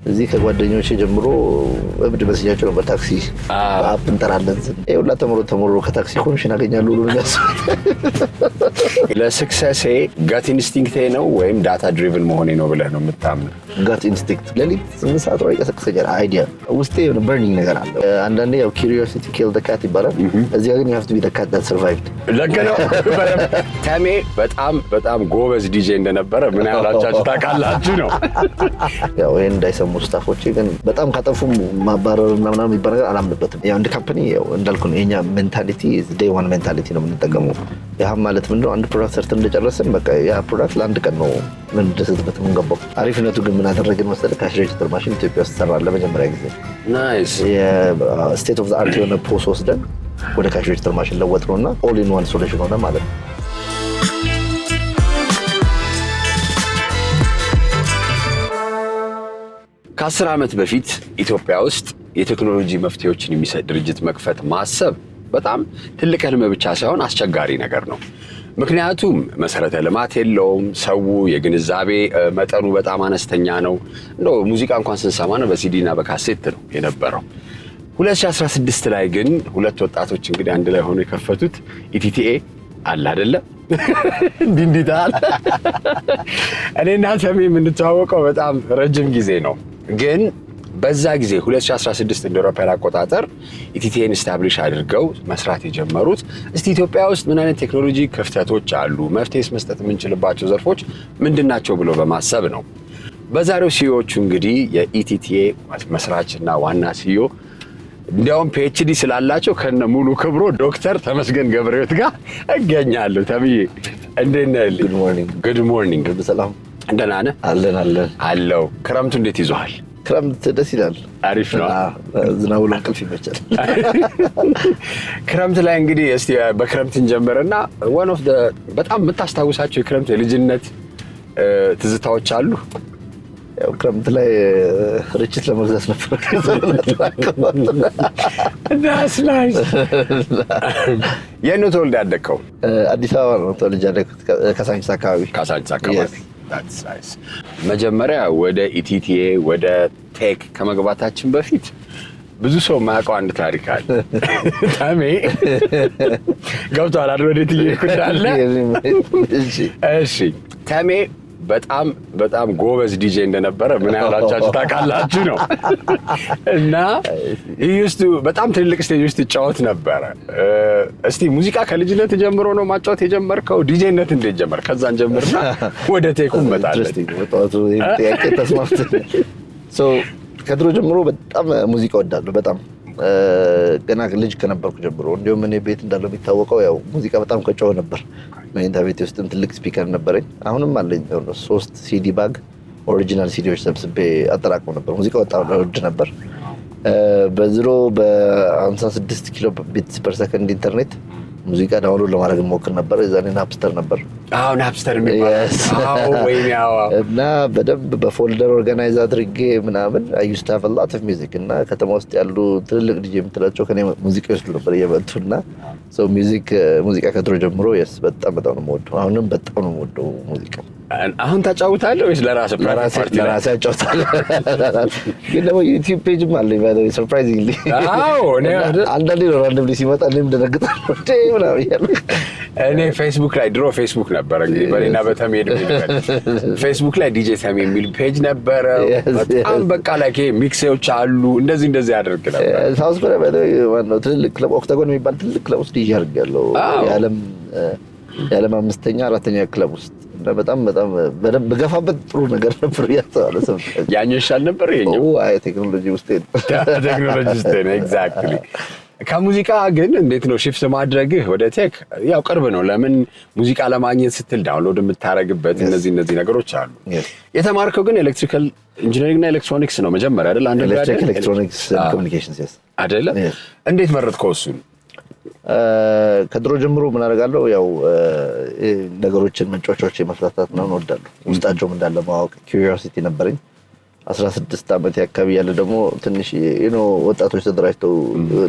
እዚህ ከጓደኞቼ ጀምሮ እብድ መስያቸው ነበር። ታክሲ አፕ እንጠራለን ይኸውላ ተምሮ ከታክሲ ኮሚሽን አገኛለሁ ሁሉ ነገር። ለስክሰሴ ጋት ኢንስቲንክቴ ነው ወይም ዳታ ድሪቭን መሆኔ ነው ብለህ ነው የምታምነው? ጋት ኢንስቲንክት ለሊት 8 ሰዓት ላይ ቀሰቀሰኛል። አይዲያ ውስጤ የሆነ በርኒንግ ነገር አለ። አንዳንዴ ያው ኪሪዮሲቲ ኪል ዘ ካት ይባላል። እዚህ ግን you have to be the cat that survived። ለገነው ተሜ በጣም ጎበዝ ዲጄ እንደነበረ ምን ያህላችሁ ታውቃላችሁ ነው? ያው ይሄን እንዳይሰሙ ስታፎቼ ግን በጣም ካጠፉ ማባረር እና ምናምን የሚባል ነገር አላምንበትም። ያው እንደ ካምፓኒ ያው እንዳልኩ ነው የኛ ሜንታሊቲ ዴይ ዋን ሜንታሊቲ ነው የምንጠቀመው። ያም ማለት ምንድነው አንድ ፕሮዳክት ሰርተን እንደጨረስን በቃ ያ ፕሮዳክት ለአንድ ቀን ነው ምን ደስበት የምንገባው። አሪፍነቱ ግን ምን አደረግን መሰለህ? ካሽ ሬጅስተር ማሽን ኢትዮጵያ ውስጥ ሰራን ለመጀመሪያ ጊዜ። ናይስ። የስቴት ኦፍ ዘ አርት የሆነ ፖስ ወስደን ወደ ካሽ ሬጅስተር ማሽን ለወጥነውና ኦል ኢን ዋን ሶሉሽን ሆነ ማለት ነው። ከ10 ዓመት በፊት ኢትዮጵያ ውስጥ የቴክኖሎጂ መፍትሄዎችን የሚሰጥ ድርጅት መክፈት ማሰብ በጣም ትልቅ ህልም ብቻ ሳይሆን አስቸጋሪ ነገር ነው። ምክንያቱም መሰረተ ልማት የለውም። ሰው የግንዛቤ መጠኑ በጣም አነስተኛ ነው። እንደው ሙዚቃ እንኳን ስንሰማ ነው በሲዲ እና በካሴት ነው የነበረው። 2016 ላይ ግን ሁለት ወጣቶች እንግዲህ አንድ ላይ ሆነው የከፈቱት ኢቲቲኤ አለ አይደለ? እንዲታል እኔና ተሜ የምንተዋወቀው በጣም ረጅም ጊዜ ነው። ግን በዛ ጊዜ 2016 እንደ አውሮፓውያን አቆጣጠር ኢቲቲኤን ስታብሊሽ አድርገው መስራት የጀመሩት እስቲ ኢትዮጵያ ውስጥ ምን አይነት ቴክኖሎጂ ክፍተቶች አሉ፣ መፍትሄስ መስጠት የምንችልባቸው ዘርፎች ምንድናቸው ብሎ በማሰብ ነው። በዛሬው ሲኢኦቹ እንግዲህ የኢቲቲኤ መስራችና ዋና ሲኢኦ እንዲያውም ፒኤችዲ ስላላቸው ከነ ሙሉ ክብሮ ዶክተር ተመስገን ገብረሕይወት ጋር እገኛለሁ። ተብዬ እንዴት ነህ? ጉድ ሞርኒንግ። ሰላም እንደና ነህ? አለው። ክረምቱ እንዴት ይዟል? ክረምት ደስ ይላል። አሪፍ ነው። ዝናቡ ለእንቅልፍ ይመቻል። ክረምት ላይ እንግዲህ እስቲ በክረምት እንጀምርና one of the በጣም የምታስታውሳቸው የክረምት የልጅነት ትዝታዎች አሉ? ያው ክረምት ላይ ርችት ለመግዛት ነበር። That's nice። የት ነው ተወልደህ ያደግከው? አዲስ አበባ ነው ተወልጄ ያደግኩት፣ ካሳንቺስ አካባቢ። That's nice። መጀመሪያ ወደ ኢቲቲኤ ወደ ቴክ ከመግባታችን በፊት ብዙ ሰው የማያውቀው አንድ ታሪክ አለ። ታሜ ገብቶሃል አይደል? ወደ ኢቲቲኤ እንዳለ። እሺ ታሜ በጣም ጎበዝ ዲጄ እንደነበረ ምን ያህላችሁ ታውቃላችሁ ነው? እና በጣም ትልልቅ ስቴጅ ውስጥ ይጫወት ነበረ። እስቲ ሙዚቃ ከልጅነት ጀምሮ ነው ማጫወት የጀመርከው? ዲጄነት እንዴት ጀመር? ከዛን ጀምርና ወደ ቴኩ እንመጣለን። ከድሮ ጀምሮ በጣም ሙዚቃ ወዳለሁ። በጣም ገና ልጅ ከነበርኩ ጀምሮ እንዲሁም እኔ ቤት እንዳለው የሚታወቀው ያው ሙዚቃ በጣም ከጮህ ነበር። መኝታ ቤቴ ውስጥም ትልቅ ስፒከር ነበረኝ። አሁንም አለኝ 3 ሲዲ ባግ ኦሪጂናል ሲዲዎች ሰብስቤ አጠራቅሞ ነበር። ሙዚቃ በጣም ወድ ነበር። በዝሮ በ56 ኪሎ ቢትስ ፐር ሰከንድ ኢንተርኔት ሙዚቃ ዳውንሎድ ለማድረግ ሞክር ነበር። የዛኔ ናፕስተር ነበር። ናፕስተር የሚባለው እና በደንብ በፎልደር ኦርጋናይዝ አድርጌ ምናምን I used to have a lot of music እና ከተማ ውስጥ ያሉ ትልልቅ ዲጄ የምትላቸው ከኔ ሙዚቃ ይወስዱ ነበር እየመጡና ሙዚቃ ከድሮ ጀምሮ በጣም ነው የምወደው። አሁንም በጣም ነው የምወደው ሙዚቃ። አሁን ታጫውታለህ ወይስ ለራስህ? ለራስህ አጫውታለሁ። ግን ደግሞ ዩቲዩብ ፔጅም አለኝ ባይ ዘ ዌይ ሰርፕራይዚንግሊ። አንዳንዴ ነው ራንደምሊ ሲመጣ እኔም ደነግጣለሁ። እኔ ፌስቡክ ላይ ድሮ ፌስቡክ ነበረ እንግዲህ በሌና በተሜ ፌስቡክ ላይ ዲጄ ተሜ የሚል ፔጅ ነበረ። በጣም በቃ ላይ ሚክሴዎች አሉ እንደዚህ ያደርግ ነበር። ሳውዝ ኮሪያ ባይ ዘ ዌይ ዋናው ትልቅ ክለብ ኦክታጎን የሚባል ትልቅ ክለብ ውስጥ ዲጄ አድርጌያለሁ። የዓለም 5ኛ 4ኛ ክለብ ውስጥ በጣም በደንብ ገፋበት ጥሩ ነገር ነበር ያስተዋለ ሰው። ያኛው ይሻል ነበር ይሄኛው? ቴክኖሎጂ ውስጥ ነው ኤግዛክትሊ። ከሙዚቃ ግን እንዴት ነው ሽፍት ማድረግህ ወደ ቴክ? ያው ቅርብ ነው። ለምን ሙዚቃ ለማግኘት ስትል ዳውንሎድ የምታረግበት እነዚህ ነገሮች አሉ። የተማርከው ግን ኤሌክትሪካል ኢንጂነሪንግ እና ኤሌክትሮኒክስ ነው መጀመሪያ አይደል? አንድ ኤሌክትሪካል ኤሌክትሮኒክስ ኮሙኒኬሽንስ አይደል? እንዴት መረጥከው እሱን? ከድሮ ጀምሮ ምን አደርጋለሁ ያው ነገሮችን መንጮቾች የመፍታታት ነው እወዳለሁ። ውስጣቸውም እንዳለ ማወቅ ኪዩሪዮሲቲ ነበረኝ። 16 ዓመት አካባቢ ያለ ደግሞ ትንሽ ወጣቶች ተደራጅተው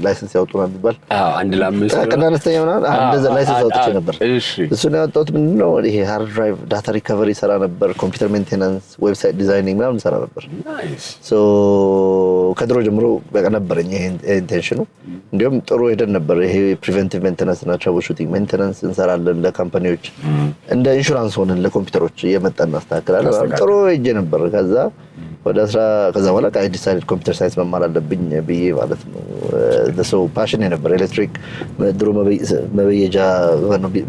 ላይሰንስ ያወጡናል የሚባል አንድ ለአምስት ቀና አነስተኛ ምናምን እንደዛ ላይሰንስ አውጥቼ ነበር። እሱን ያወጣሁት ምንድነው ይሄ ሃርድ ድራይቭ ዳታ ሪከቨሪ ሰራ ነበር፣ ኮምፒውተር ሜንቴናንስ፣ ዌብሳይት ዲዛይኒንግ ምናምን ሰራ ነበር። ሶ ከድሮ ጀምሮ በቃ ነበረኝ ይሄ ኢንቴንሽኑ። እንዲሁም ጥሩ ሄደን ነበር። ይሄ ፕሪቨንቲቭ ሜንቴናንስ እና ትራብል ሹቲንግ ሜንቴናንስ እንሰራለን ለካምፓኒዎች፣ እንደ ኢንሹራንስ ሆነን ለኮምፒውተሮች እየመጣን እናስተካክላለን። ጥሩ ሄጄ ነበር። ከዛ በኋላ አይ ዲሳይድድ ኮምፒውተር ሳይንስ መማር አለብኝ ብዬ ማለት ነው። ለሰው ፓሽን ነበር። ኤሌክትሪክ ድሮ መበየጃ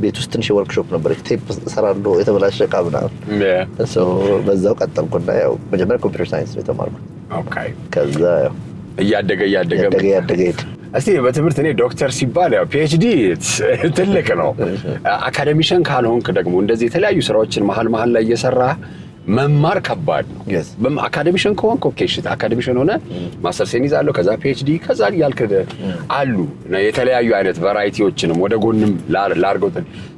ቤት ውስጥ ትንሽ ወርክሾፕ ነበር። ቴፕ እሰራለሁ የተበላሸ ዕቃ ምናምን። በዛው ቀጠልኩና ያው መጀመሪያ ኮምፒውተር ሳይንስ ነው የተማርኩት። ከዛ ያው እያደገ ሄደ። እስቲ በትምህርት እኔ ዶክተር ሲባል ያው ፒኤችዲ ትልቅ ነው። አካዴሚሽን ካልሆንክ ደግሞ እንደዚህ የተለያዩ ስራዎችን መሀል ላይ እየሰራ መማር ከባድ ነው። አካዴሚሽን ከሆንክ ኦኬ እሺ አካዴሚሽን ሆነ ማስተርሴን ይዛለሁ ከዛ ፒኤችዲ ከዛ ያልክ አሉ የተለያዩ አይነት ቫራይቲዎችንም ወደ ጎንም ላርገው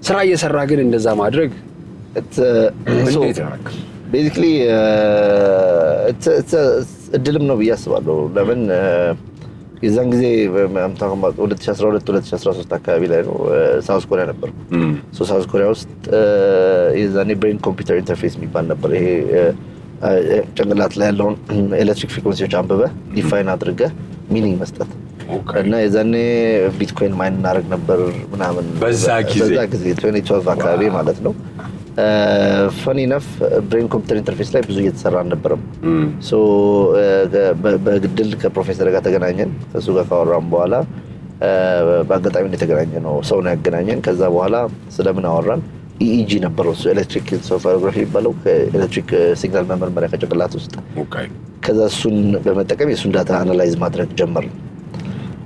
ስራ እየሰራ ግን እንደዛ ማድረግ ቤዚክሊ እድልም ነው ብዬ አስባለሁ። ለምን የዛን ጊዜ 2012 2013 አካባቢ ላይ ነው ሳውዝ ኮሪያ ነበር። ሳውዝ ኮሪያ ውስጥ የዛኔ ብሬን ኮምፒውተር ኢንተርፌስ የሚባል ነበር። ይሄ ጭንቅላት ላይ ያለውን ኤሌክትሪክ ፍሪኩዌንሲዎች አንብበህ ዲፋይን አድርገህ ሚኒንግ መስጠት እና የዛኔ ቢትኮይን ማይን እናደርግ ነበር ምናምን በዛ ጊዜ 2012 አካባቢ ማለት ነው። ፈኒ ነፍ ብሬን ኮምፒውተር ኢንተርፌስ ላይ ብዙ እየተሰራ አልነበረም። ሶ በግድል ከፕሮፌሰር ጋር ተገናኘን። ከሱ ጋር ካወራን በኋላ በአጋጣሚ የተገናኘ ነው ሰው ነው ያገናኘን። ከዛ በኋላ ስለምን አወራን? ኢኢጂ ነበረው እሱ ኤሌክትሪክ ኢንሴፋሎግራፊ የሚባለው ከኤሌክትሪክ ሲግናል መመርመሪያ ከጭንቅላት ውስጥ። ከዛ እሱን በመጠቀም የእሱን ዳታ አናላይዝ ማድረግ ጀመርን።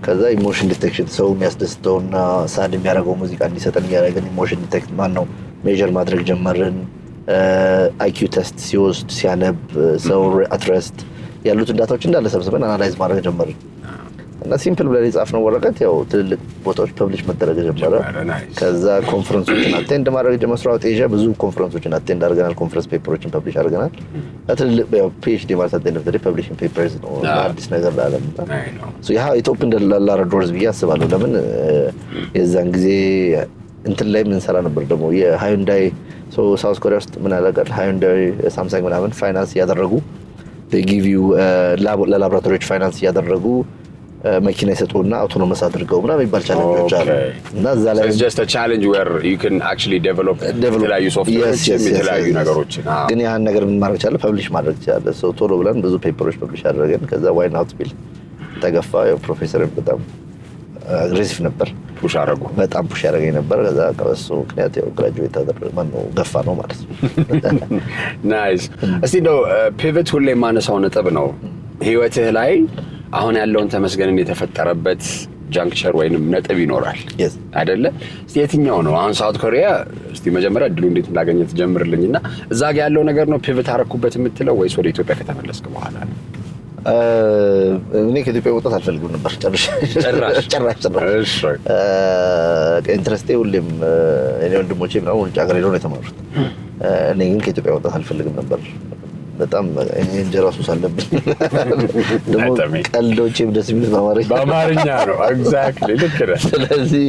ከዛ ኢሞሽን ዲቴክሽን ሰው የሚያስደስተውና ሳድ የሚያደርገው ሙዚቃ እንዲሰጠን እያደረግን ኢሞሽን ዲቴክት ማነው ሜጀር ማድረግ ጀመርን። አይኪው ቴስት ሲወስድ ሲያነብ ሰው አትረስት ያሉትን ዳታዎች እንዳለ ሰብስበን አናላይዝ ማድረግ ጀመርን እና ሲምፕል ብለን የጻፍነው ወረቀት ያው ትልልቅ ቦታዎች ፐብሊሽ መደረግ ጀመረ። ከዛ ኮንፈረንሶችን አቴንድ ማድረግ ጀመረ። ስራውት ኤዥያ ብዙ ኮንፈረንሶችን አቴንድ አድርገናል። ኮንፈረንስ ፔፐሮችን ፐብሊሽ አድርገናል። ትልልቅ ፒኤችዲ ማለት አቴንድ ፐብሊሽንግ ፔፐርስ ነው አዲስ ነገር ለዓለም ሶ ያ ኢት ኦፕንድ ላራ ዶርስ ብዬ አስባለሁ። ለምን የዛን ጊዜ እንትን ላይ ምን ሰራ ነበር ደግሞ የሃዩንዳይ ሳውዝ ኮሪያ ውስጥ ምን ያደርጋል ሃዩንዳይ ሳምሰንግ ምናምን ፋይናንስ እያደረጉ ጊቭ ዩ ለላቦራቶሪዎች ፋይናንስ እያደረጉ መኪና ይሰጡና አውቶኖመስ አድርገው ምናምን የሚባል ቻሌንጆች አሉ እና እዛ ላይ just a challenge where you can actually develop የተለያዩ ሶፍትዌሮች የተለያዩ ነገሮች ግን ያን ነገር ምን ማድረግ ይችላል ፐብሊሽ ማድረግ ይችላል። ሶ ቶሎ ብለን ብዙ ፔፐሮች ፐብሊሽ አደረገን። ከዛ ዋይ ናት ቢል ተገፋ። ፕሮፌሰር በጣም አግሬሲቭ ነበር። ፑሽ አደረጉ። በጣም ፑሽ ያደረገኝ ነበር። ከዛ ከሱ ምክንያት ያው ግራጁዌት አደረገ ማነው ገፋ ነው ማለት ነው። ናይስ። እስቲ ነው ፒቨት ሁሌ የማነሳው ነጥብ ነው ህይወትህ ላይ አሁን ያለውን ተመስገንን የተፈጠረበት ጃንክቸር ወይንም ነጥብ ይኖራል አይደለ? እስቲ የትኛው ነው? አሁን ሳውት ኮሪያ እስቲ መጀመሪያ እድሉ እንዴት እንዳገኘ ትጀምርልኝና እዛ ጋር ያለው ነገር ነው ፒቨት አደረኩበት የምትለው ወይስ ወደ ኢትዮጵያ ከተመለስክ በኋላ ነው? እኔ ከኢትዮጵያ መውጣት አልፈልግም ነበር ጭራሽ። ኢንትረስቴ ሁሌም እኔ ወንድሞቼ ምናምን ውጭ ሀገር ሄደው ነው የተማሩት። እኔ ግን ከኢትዮጵያ መውጣት አልፈልግም ነበር። በጣም እንጀራ ሱስ አለብኝ። ደግሞ ቀልዶቼም ደስ የሚሉት በአማርኛ ነው። ኤግዛክትሊ ልክ ነህ። ስለዚህ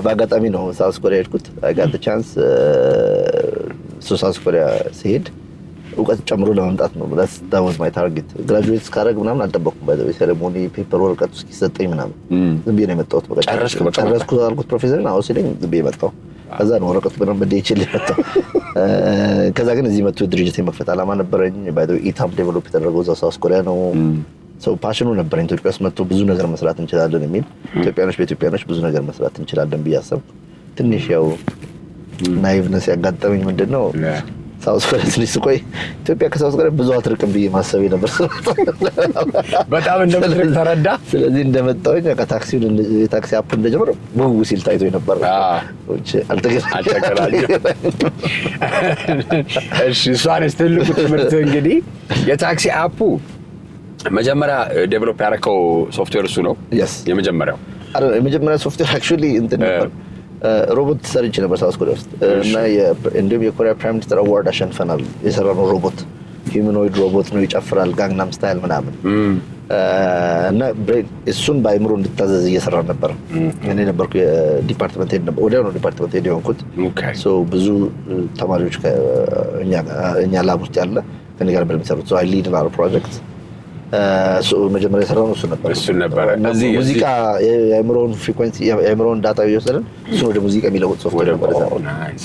በአጋጣሚ ነው ሳውዝ ኮሪያ ሄድኩት። አይ ጋት ቻንስ ሳውዝ ኮሪያ ሲሄድ እውቀት ጨምሮ ለመምጣት ነው። that was my target። ግራጁዌት እስካደርግ ምናምን አልጠበኩም። ባይዘው ሴሬሞኒ ፔፐር ወረቀት እስኪሰጠኝ ምናምን ዝም ብዬ ነው የመጣሁት። በቃ ጨረስኩ አልኩት ፕሮፌሰርን። አዎ ሲለኝ ዝም ብዬ መጣሁ። ከዛ ነው ወረቀቱ በደንብ እንዲችል መጣሁ። ከዛ ግን እዚህ መጥቶ ድርጅት የመክፈት ዓላማ ነበረኝ። ባይዘው ኢታም ዴቨሎፕ የተደረገው እዛው ሳውዝ ኮሪያ ነው። ሰው ፓሽኑ ነበረኝ። ኢትዮጵያ ውስጥ መጥቶ ብዙ ነገር መስራት እንችላለን የሚል ኢትዮጵያኖች በኢትዮጵያኖች ብዙ ነገር መስራት እንችላለን ብዬ አሰብኩ። ትንሽ ያው ናይቭነስ ያጋጠመኝ ምንድነው ሳውዝ ኮሪያ ትንሽ ስቆይ ኢትዮጵያ ከሳውዝ ኮሪያ ብዙ አትርቅም ብዬ ማሰቤ ነበር። በጣም እንደምትርቅ ተረዳ። ስለዚህ እንደመጣሁኝ ታክሲውን የታክሲ አፕ እንደጀመረው ውው ሲል ታይቶ ነበር። አልተገናኘንም። እሺ እሷንስ ትልቁ ትምህርት እንግዲህ የታክሲ አፑ መጀመሪያ ዴቨሎፕ ያደረከው ሶፍትዌር እሱ ነው የመጀመሪያው ሶፍትዌር አክቹዋሊ እንትን ነበር። ሮቦት ሰርች ነበር ሳውዝ ኮሪያ ውስጥ እና እንዲሁም የኮሪያ ፕራይም ሚኒስተር አዋርድ አሸንፈናል የሰራነው ሮቦት ሂውመኖይድ ሮቦት ነው ይጨፍራል ጋንግናም ስታይል ምናምን እና እሱን በአይምሮ እንድታዘዝ እየሰራ ነበር። እኔ ነበርኩ የዲፓርትመንት ሄድ ነበር። ወዲያው ነው ዲፓርትመንት ሄድ የሆንኩት። ብዙ ተማሪዎች እኛ ላብ ውስጥ ያለ ከኔ ጋር በሚሰሩት አይ ሊድ አወር ፕሮጀክት መጀመሪያ የሰራው እሱ ነበር። ሙዚቃ የአይምሮን ፍሪኩዌንሲ የአይምሮን ዳታ እየወሰድን እሱን ወደ ሙዚቃ የሚለውጥ ሶፍትዌር ነበር የሰራው።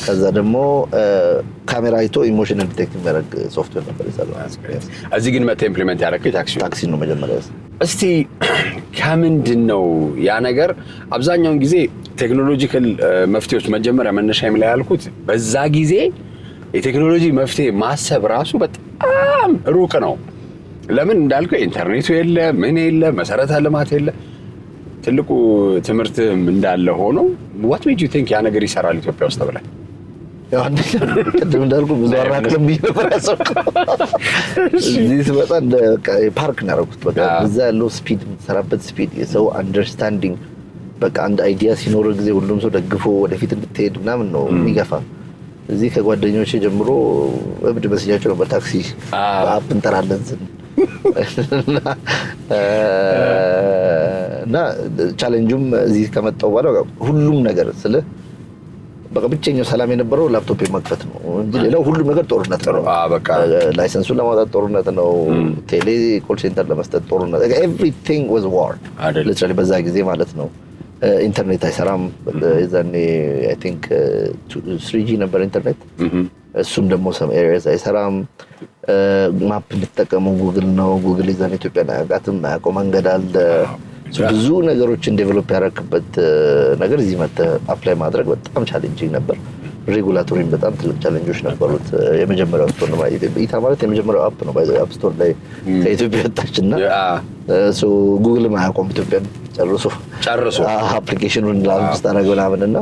ከዛ ደግሞ ካሜራ አይቶ ኢሞሽን ዲቴክት የሚያደርግ ሶፍትዌር ነበር የሰራው። እዚህ ግን መተ ኢምፕሊመንት ያደረገው ታክሲ ነው መጀመሪያ። እስቲ ከምንድን ነው ያ ነገር? አብዛኛውን ጊዜ ቴክኖሎጂካል መፍትሄዎች መጀመሪያ መነሻ ላይ ያልኩት በዛ ጊዜ የቴክኖሎጂ መፍትሄ ማሰብ ራሱ በጣም ሩቅ ነው። ለምን እንዳልከው ኢንተርኔቱ የለ ምን የለ መሰረተ ልማት የለ። ትልቁ ትምህርትም እንዳለ ሆኖ what made you think ያ ነገር ይሰራል ኢትዮጵያ ውስጥ ተብለ? ያው ቅድም እንዳልኩ ብዙ አራክለም ነበር ያሰብኩት። እዚህ ስመጣ እንደ ፓርክ ነው ያደረኩት። በቃ እዛ ያለው ስፒድ የምትሰራበት ስፒድ የሰው አንደርስታንዲንግ በቃ አንድ አይዲያ ሲኖር ጊዜ ሁሉም ሰው ደግፎ ወደፊት እንድትሄድ ምናምን ነው የሚገፋ። እዚህ ከጓደኞቼ ጀምሮ እብድ መስያቸው ነበር። ታክሲ አፕ እንጠራለን እና ቻሌንጁም እዚህ ከመጣው በኋላ ሁሉም ነገር ስለ በቃ ብቸኛው ሰላም የነበረው ላፕቶፕ መክፈት ነው እንጂ ሌላው ሁሉም ነገር ጦርነት ነው። በቃ ላይሰንሱን ለማውጣት ጦርነት ነው። ቴሌ ኮል ሴንተር ለመስጠት ጦርነት everything was war literally በዛ ጊዜ ማለት ነው። ኢንተርኔት አይሰራም። የዛኔ አይ ቲንክ 3G ነበር ኢንተርኔት። እሱም ደግሞ some areas አይሰራም። ማፕ የምትጠቀመው ጉግል ነው። ጉግል የዛኔ ኢትዮጵያን አያውቃትም። አያውቀው መንገድ አለ። ብዙ ነገሮችን ዴቨሎፕ ያደረክበት ነገር እዚህ መጥተህ አፕላይ ማድረግ በጣም ቻሌንጂንግ ነበር። ሬጉላቶሪም በጣም ትልቅ ቻሌንጆች ነበሩት። የመጀመሪያው ስቶር ነው ኢታ ማለት የመጀመሪያው አፕ ነው አፕ ስቶር ላይ ከኢትዮጵያ ወጣችና ጉግል ማያውቀውም ኢትዮጵያን ጨርሶ አፕሊኬሽኑን ላንች ታደርገው ምናምንና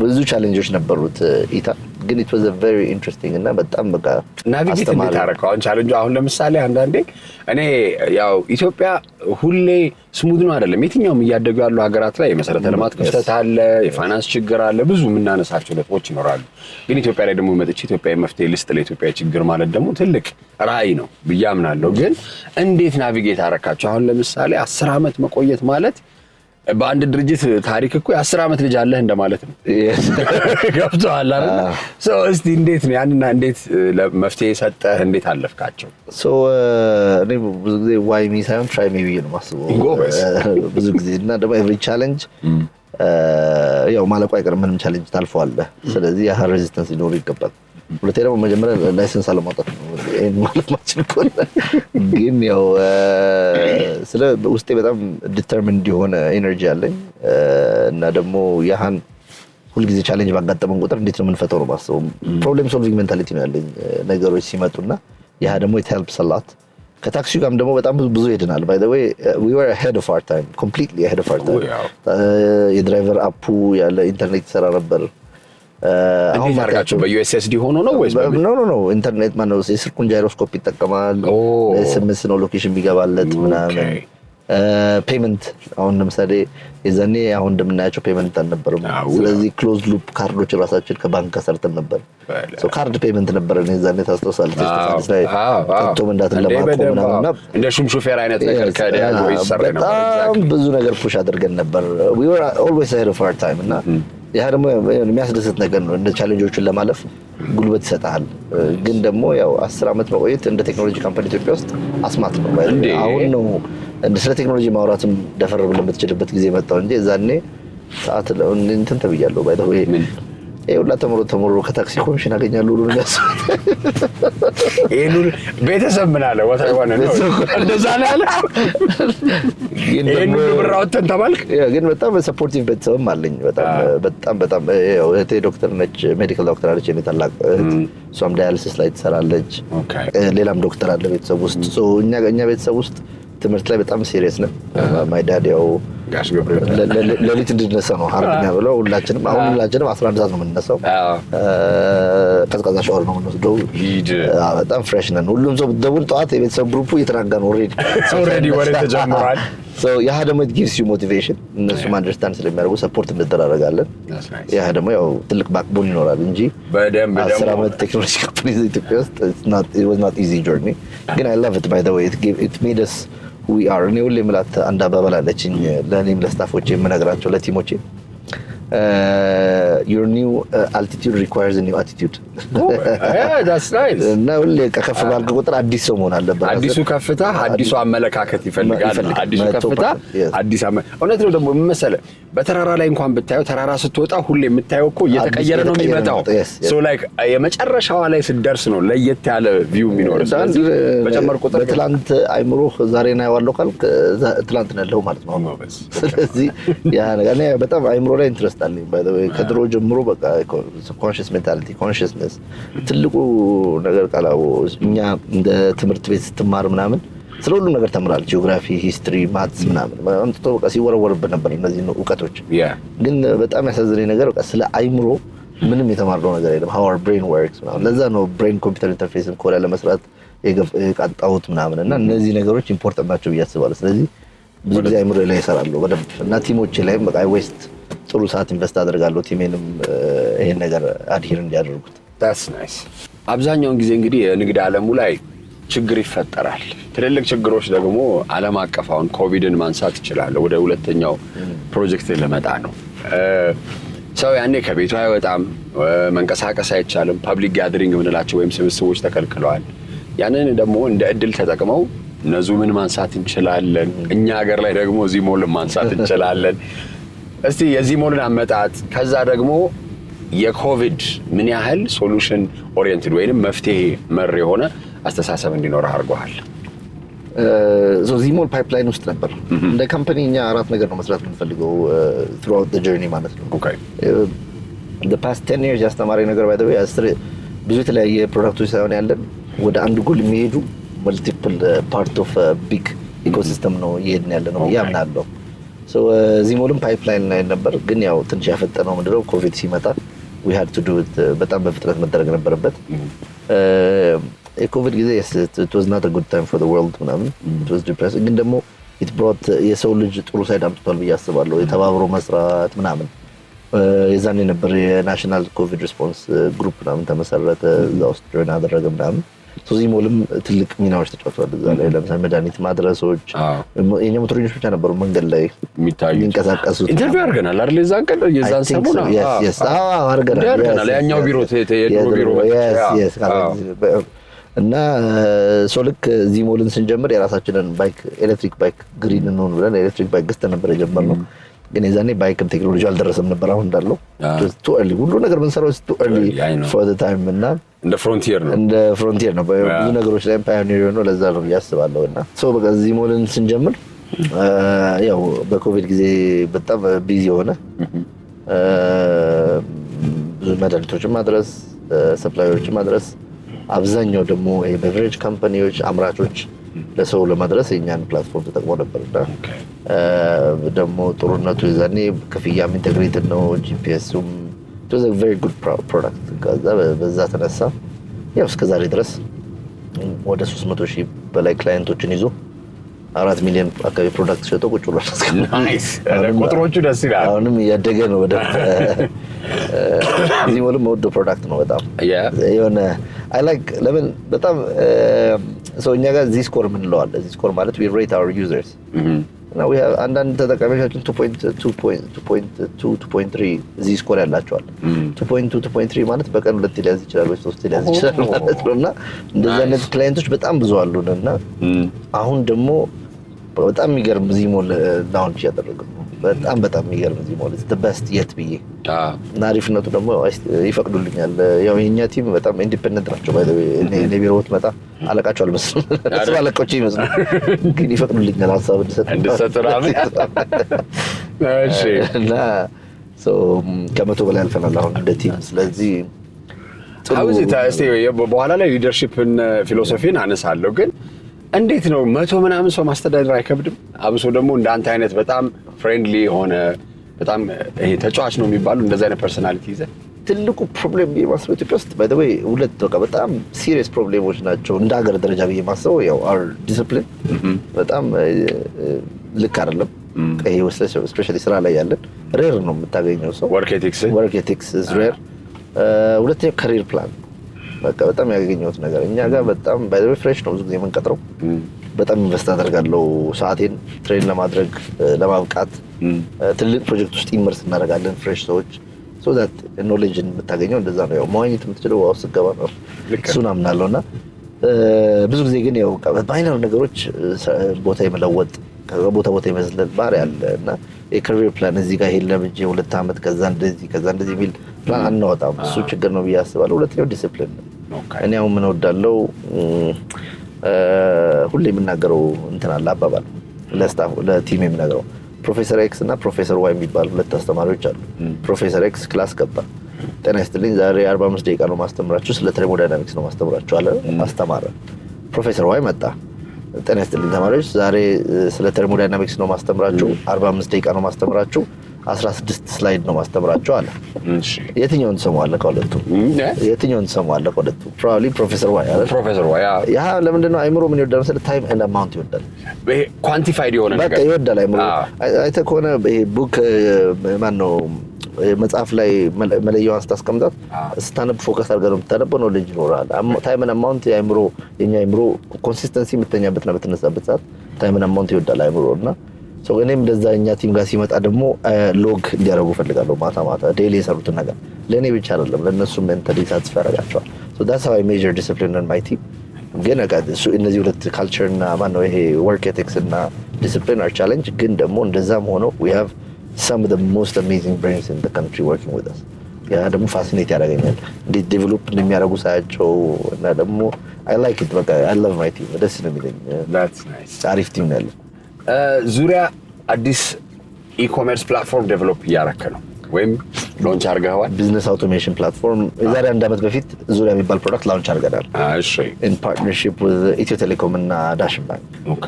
ብዙ ቻሌንጆች ነበሩት ኢታ። ግን it was a very interesting እና በጣም በቃ ናቪጌት እንድታረከው አሁን ቻሌንጁ አሁን ለምሳሌ አንዳንዴ እኔ ያው ኢትዮጵያ ሁሌ ስሙዝ ነው አይደለም። የትኛውም እያደጉ ያሉ ሀገራት ላይ የመሰረተ ልማት ክፍተት አለ፣ የፋይናንስ ችግር አለ፣ ብዙ የምናነሳቸው ነጥቦች ይኖራሉ። ግን ኢትዮጵያ ላይ ደግሞ መጥቼ ኢትዮጵያ መፍትሄ ልስጥ ለኢትዮጵያ ችግር ማለት ደግሞ ትልቅ ራዕይ ነው ብዬ አምናለሁ። ግን እንዴት ናቪጌት አረካቸው? አሁን ለምሳሌ 10 ዓመት መቆየት ማለት በአንድ ድርጅት ታሪክ እኮ የ10 ዓመት ልጅ አለህ እንደማለት ነው። ገብቶሃል አይደል? እስቲ እንዴት ነው ያንና እንዴት ለመፍትሄ ሰጠህ? እንዴት አለፍካቸው? እኔ ብዙ ጊዜ ዋይ ሚ ሳይሆን ትራይ ሚ ብዬ ነው የማስበው ብዙ ጊዜ። እና ደግሞ ኤቭሪ ቻሌንጅ ያው ማለቁ አይቀርም። ምንም ቻሌንጅ ታልፈዋለህ። ስለዚህ ያ ሬዚስተንስ ሊኖር ይገባል። ሁለተኛ ደግሞ መጀመሪያ ላይሰንስ አለማውጣት ነው። ይሄን ማለት ማችል ኮን ግን ያው ስለ ውስጤ በጣም ዲተርሚንድ የሆነ ኤነርጂ አለኝ እና ደግሞ ያሃን ሁልጊዜ ቻሌንጅ ባጋጠመን ቁጥር እንዴት ነው የምንፈተው ነው ማስበው። ፕሮብሌም ሶልቪንግ ሜንታሊቲ ነው ያለኝ ነገሮች ሲመጡና ያ ደግሞ it helps a lot። ከታክሲው ጋርም ደግሞ በጣም ብዙ ሄድናል። by the way we were ahead of our time, completely ahead of our time። የድራይቨር አፑ ያለ ኢንተርኔት ይሰራ ነበር። አሁን ማርካቸው በዩኤስኤስዲ ሆኖ ነው ወይስ ኖ ኢንተርኔት ማነው የስልኩን ጃይሮስኮፕ ይጠቀማል። ኤስኤምኤስ ነው ሎኬሽን ቢገባለት ምናምን። ፔመንት አሁን ለምሳሌ የዛኔ አሁን እንደምናያቸው ፔመንት አልነበረም። ስለዚህ ክሎዝ ሉፕ ካርዶች ራሳችን ከባንክ ሰርተን ነበር። ካርድ ፔመንት ነበር የዛኔ ታስታውሳለህ? ተስተፋንስ ላይ ከቶ መንዳትን ለማቆም ምናምንና እንደ ሹፌር አይነት ነገር ከዲያጎ ይሰራ ነበር። በጣም ብዙ ነገር ፑሽ አድርገን ነበር። we were always ahead of our time እና ያ ደግሞ የሚያስደስት ነገር ነው። እንደ ቻሌንጆችን ለማለፍ ጉልበት ይሰጣል። ግን ደግሞ ያው 10 ዓመት መቆየት እንደ ቴክኖሎጂ ካምፓኒ ኢትዮጵያ ውስጥ አስማት ነው። አሁን ነው ስለ ቴክኖሎጂ ማውራትም ደፈር ብለን የምትችልበት ጊዜ መጣው እንጂ እዛኔ ሰዓት እንትን ተብያለሁ። ባይ ዘ ዌይ ሁላ ተምሮ ከታክሲ ኮሚሽን አገኛለሁ ሁሉ ነው ያሰብኩት። ይሄን ቤተሰብ ምን አለ ወታይዋን ነው እንደዛ ነው ያለ። ይሄን ብራውተን ተባልክ። ግን በጣም ሰፖርቲቭ ቤተሰብም አለኝ። በጣም ያው እህቴ ዶክተር ነች፣ ሜዲካል ዶክተር አለች። እኔ ታላቅ እሷም ዳያሊሲስ ላይ ትሰራለች። ሌላም ዶክተር አለ ቤተሰብ ውስጥ። እኛ ቤተሰብ ውስጥ ትምህርት ላይ በጣም ሲሪየስ ነን። ማይ ዳድ ያው ጋሽ ገብሬ ለሊት እንድነሳ ነው ሀርግና ብለው ሁላችንም 11 ሰዓት ነው የምንነሳው። ቀዝቃዛ ሻወር ነው የምንወስደው። በጣም ፍሬሽ ነን። ሁሉም ሰው ደውል ጠዋት የቤተሰብ ግሩፑ እየተናጋ ነው ኦልሬዲ ወሬ ተጀምሯል። ያ ደግሞ it gives you motivation እነሱም አንደርስታንድ ስለሚያደርጉ ሰፖርት እንደራረጋለን። ያ ደግሞ ያው ትልቅ ባክቦን ይኖራል እንጂ በደንብ 10 ዓመት ቴክኖሎጂ ካምፓኒ ኢትዮጵያ ውስጥ it was not easy journey ግን I love it by the way it made us who we are እኔ ሁሌ የምላት አንድ አባባል አለችኝ ለእኔም ለስታፎቼ የምነግራቸው ለቲሞቼ your new altitude requires a new attitude. Yeah, that's nice. እና ሁሌ ከፍ ባልክ ቁጥር አዲስ ሰው መሆን አለበት። አዲሱ ከፍታ አዲሱ አመለካከት ይፈልጋል። አዲሱ ከፍታ አዲስ እውነት ነው። ደግሞ ምን መሰለህ በተራራ ላይ እንኳን ብታየው ተራራ ስትወጣ ሁሌ የምታየው እኮ እየተቀየረ ነው የሚመጣው። so like የመጨረሻዋ ላይ ስትደርስ ነው ለየት ያለ ቪው የሚኖርህ። ስለዚህ በጨመር ቁጥር በትላንት አይምሮ ዛሬ ነው ያለው ካልክ ትላንት ነው ያለው ማለት ነው። ስለዚህ ያ ነገር እኔ በጣም አይምሮ ላይ ኢንትረስት አለኝ by the way ከድሮ ጀምሮ በቃ conscious mentality consciousness ትልቁ ነገር ቃላው እኛ እንደ ትምህርት ቤት ስትማር ምናምን ስለ ሁሉ ነገር ተምራል። ጂኦግራፊ፣ ሂስትሪ፣ ማትስ ምናምን አንተ በቃ ሲወረወርበት ነበር እነዚህ እውቀቶች። ግን በጣም ያሳዝነኝ ነገር በቃ ስለ አይምሮ ምንም የተማርነው ነገር የለም። how our brain works ምናምን ለዛ ነው brain computer interface ኮላ ለመስራት የቃጣሁት ምናምን እና እነዚህ ነገሮች ኢምፖርታንት ናቸው ብዬ አስባለሁ። ስለዚህ ብዙ ጊዜ አይምሮ ላይ እሰራለሁ በደንብ እና ቲሞቼ ላይ በቃ ዌስት ጥሩ ሰዓት ኢንቨስት አደርጋለሁ ቲሜንም ይሄን ነገር አድሂር እንዲያደርጉት። that's nice። አብዛኛውን ጊዜ እንግዲህ የንግድ ዓለሙ ላይ ችግር ይፈጠራል። ትልልቅ ችግሮች ደግሞ ዓለም አቀፍ አሁን ኮቪድን ማንሳት ይችላል። ወደ ሁለተኛው ፕሮጀክት ለመጣ ነው። ሰው ያኔ ከቤቱ አይወጣም፣ መንቀሳቀስ አይቻልም። ፐብሊክ ጋዘሪንግ ምንላቸው ወይም ስብስቦች ተከልክለዋል። ያንን ደግሞ እንደ እድል ተጠቅመው ዙምን ማንሳት እንችላለን። እኛ ሀገር ላይ ደግሞ ዚሞልን ማንሳት እንችላለን። እስቲ የዚሞልን አመጣጥ ከዛ ደግሞ የኮቪድ ምን ያህል ሶሉሽን ኦሪየንትድ ወይንም መፍትሄ መር የሆነ አስተሳሰብ እንዲኖር አድርጓል። ዚሞል ፓይፕላይን ውስጥ ነበር። እንደ ካምፓኒ እኛ አራት ነገር ነው መስራት የምንፈልገው throughout the journey ማለት ነው። okay the past 10 years ያስተማረኝ ነገር by the way ብዙ የተለያየ ፕሮዳክቶች ሳይሆን ያለን ወደ አንድ ጎል የሚሄዱ multiple part of a big ecosystem ነው ይሄን ያለ ነው ያምናለሁ። so ዚሞልም ፓይፕላይን ላይ ነበር ግን ያው ትንሽ ያፈጠነው ምንድነው ኮቪድ ሲመጣ we had to do it በጣም በፍጥነት መደረግ ነበረበት። የኮቪድ ጊዜ it was not a good time for the world ምናምን it was depressing ግን ደግሞ it brought የሰው ልጅ ጥሩ ሳይድ አምጥቷል ብዬ አስባለሁ። የተባብሮ መስራት ምናምን የዛኔ ነበር የናሽናል ኮቪድ ሪስፖንስ ግሩፕ ምናምን ተመሰረተ። እዛ ውስጥ ጆይን አደረገ ምናምን ዚሞልም ትልቅ ሚናዎች ተጫውተዋል እዛ ላይ። ለምሳሌ መድኃኒት ማድረሶች የኛ ሞተረኞች ብቻ ነበሩ መንገድ ላይ የሚንቀሳቀሱት። ኢንተርቪው አድርገናል አይደል? የዛን ቀን የዛን ሰሞን አድርገናል። ያኛው ቢሮ የድሮ ቢሮ እና ልክ ዚሞልን ስንጀምር የራሳችንን ባይክ ኤሌክትሪክ ባይክ ግሪን ነው ብለን ኤሌክትሪክ ባይክ ገዝተን ነበር የጀመርነው። ግን የዛኔ ባይክም ቴክኖሎጂ አልደረሰም ነበር አሁን እንዳለው too early ሁሉ ነገር ምንሰራው too early for the time እና እንደ ፍሮንቲር ነው ብዙ ነገሮች ላይ ፓዮኒር ነው። ለዛ ነው ያስባለሁ እና በቃ ዚሞልን ስንጀምር ያው በኮቪድ ጊዜ በጣም ቢዚ ሆነ። ብዙ መድኃኒቶችን ማድረስ ሰፕላዮችን ማድረስ አብዛኛው ደግሞ የቤቨሬጅ ካምፓኒዎች አምራቾች ለሰው ለማድረስ የኛን ፕላትፎርም ተጠቅመው ነበርና ደግሞ ጥሩነቱ የዛኔ ክፍያም ኢንተግሬትድ ነው ጂፒኤስም it was a very good product። ከዛ በዛ ተነሳ ያው እስከ ዛሬ ድረስ ወደ 300,000 በላይ ክላይንቶችን ይዞ 4 ሚሊዮን አካባቢ ፕሮዳክት ሸጦ ቁጭ ብሏል። ናይስ ቁጥሮቹ ደስ ይላል። አሁንም እያደገ ነው ወደ ዚሞልም ወደ ፕሮዳክት ነው በጣም የሆነ I like ለምን በጣም እኛ ጋር ዚስኮር ምንለው አለ። ዚስኮር ማለት we rate our users now we have አንዳንድ ተጠቃሚዎቻችን 2.2 2.3 ዚስኮር ያላቸዋል። 2.2 2.3 ማለት በቀን 2 ሊያዝ ይችላል ወይ 3 ሊያዝ ይችላል ማለት ነውና እንደዚህ አይነት ክላይንቶች በጣም ብዙ አሉና አሁን ደግሞ በጣም የሚገርም ዚሞል ላውንች ያደረገው በጣም የሚገርም ዚሞል is the best yet ብዬ እና አሪፍነቱ ደግሞ ይፈቅዱልኛል። ያው የኛ ቲም በጣም ኢንዲፔንደንት ናቸው ባይ ዘ ወይ እኔ ቢሮ ወጥመጣ አለቃቸው አልመስልም እሱ አለቆች ይመስላል ግን ይፈቅዱልኛል ሀሳብ እንድሰጥ ራሱ እሺ እና ከመቶ በላይ አልፈናል አሁን እንደ ቲም። ስለዚህ አውዚ ታስቲ በኋላ ላይ ሊደርሺፕን ፊሎሶፊን አነሳለሁ ግን እንዴት ነው 100 ምናምን ሰው ማስተዳደር አይከብድም? አብሶ ደግሞ እንደ አንተ አይነት በጣም ፍሬንድሊ የሆነ በጣም ይሄ ተጫዋች ነው የሚባሉ እንደዚህ አይነት ፐርሰናሊቲ ይዘህ ትልቁ ፕሮብሌም የማስበው ኢትዮጵያ ውስጥ ባይ ዘ ዌይ ሁለት በጣም ሲሪየስ ፕሮብሌሞች ናቸው እንደ ሀገር ደረጃ ብዬ ማስበው ያው አር ዲሲፕሊን በጣም ልክ አይደለም። ይሄ ስፔሻሊ ስራ ላይ ያለን ሬር ነው የምታገኘው ሰው ወርክ ኤቲክስ ኢዝ ሬር። ሁለተኛው ካሪር ፕላን በቃ በጣም ያገኘሁት ነገር እኛ ጋር በጣም ባይ ዘ ዌይ ፍሬሽ ነው ብዙ ጊዜ የምንቀጥረው በጣም ኢንቨስት አደርጋለሁ ሰዓቴን ትሬን ለማድረግ ለማብቃት ትልቅ ፕሮጀክት ውስጥ ኢመርስ እናደርጋለን ፍሬሽ ሰዎች so that knowledge የምታገኘው እንደዛ ነው። ያው መዋኘት የምትችለው ውሃ ውስጥ ገባ ነው እሱን አምናለሁ። እና ብዙ ጊዜ ግን ያው ባይነር ነገሮች ቦታ የመለወጥ ቦታ የመዝለል ባህሪ አለ እና የካሪር ፕላን እዚህ ጋር ሄድ ለምጄ 2 ዓመት ከዛ እንደዚህ የሚል ፕላን አናወጣም። እሱ ችግር ነው ብዬ አስባለሁ። ሁለተኛው ዲሲፕሊን ነው። እኔ አሁን ምን እወዳለሁ ሁሌ የምናገረው እንትን አለ አባባል ለስታፍ ለቲም የምናገረው ፕሮፌሰር ኤክስ እና ፕሮፌሰር ዋይ የሚባሉ ሁለት አስተማሪዎች አሉ። ፕሮፌሰር ኤክስ ክላስ ገባ። ጤና ይስጥልኝ ዛሬ 45 ደቂቃ ነው ማስተምራችሁ ስለ ተርሞዳይናሚክስ ነው ማስተምራችሁ አለ አስተማረ። ፕሮፌሰር ዋይ መጣ። ጤና ይስጥልኝ ተማሪዎች ዛሬ ስለ ተርሞዳይናሚክስ ነው ማስተምራችሁ 45 ደቂቃ ነው ማስተምራችሁ 16 ስላይድ ነው ማስተምራችሁ አለ። የትኛውን ትሰማዋለህ ከሁለቱ? ፕሮባብሊ ፕሮፌሰር ዋይ አለ። ያ ለምንድን ነው አይምሮ ምን ይወዳል መሰለህ? ታይም ኤንድ አማውንት ይወዳል። ይሄ ኳንቲፋይድ የሆነ ነገር ይወዳል አይምሮ። አይተህ ከሆነ ይሄ ቡክ ማን ነው መጽሐፍ ላይ መለያዋን ስታስቀምጣት ስታነብ ፎከስ አድርገህ ነው የምታነበው ነው ልጅ ይኖራል። ታይም ኤንድ አማውንት የኛ አይምሮ ኮንሲስተንሲ የምተኛበትና የምትነሳበት ሰዓት ታይም ኤንድ አማውንት ይወዳል አይምሮ እና እኔም እንደዛ እኛ ቲም ጋር ሲመጣ ደግሞ ሎግ እንዲያደርጉ ፈልጋለሁ። ማታ ዴይሊ የሰሩትን ነገር ለእኔ ብቻ አይደለም ለእነሱም ሜንታሊ ሳትስፋይ ያደርጋቸዋል። that's how I measure discipline in my team። ግን እነዚህ ሁለት ካልቸር እና ማነው ይሄ ወርክ ኤቲክስ እና ዲሲፕሊን አር ቻሌንጅ። ግን ደግሞ እንደዛም ሆኖ we have some of the most amazing brains in the country working with us። ያ ደግሞ ፋሲኔት ያደርገኛል እንዴት ዴቨሎፕ እንደሚያደርጉ ሳያቸው እና ደግሞ I like it በቃ I love my team ደስ ነው የሚለኝ። that's nice አሪፍ ቲም ነው ያለው። ዙሪያ አዲስ ኢኮሜርስ ፕላትፎርም ዴቨሎፕ እያደረክ ነው ወይም ሎንች አድርገዋል? ቢዝነስ አውቶሜሽን ፕላትፎርም የዛሬ 1 ዓመት በፊት ዙሪያ የሚባል ፕሮዳክት ላውንች አድርገናል። እሺ ኢን ፓርትነርሺፕ ዊዝ ኢትዮ ቴሌኮም እና ዳሽን ባንክ። ኦኬ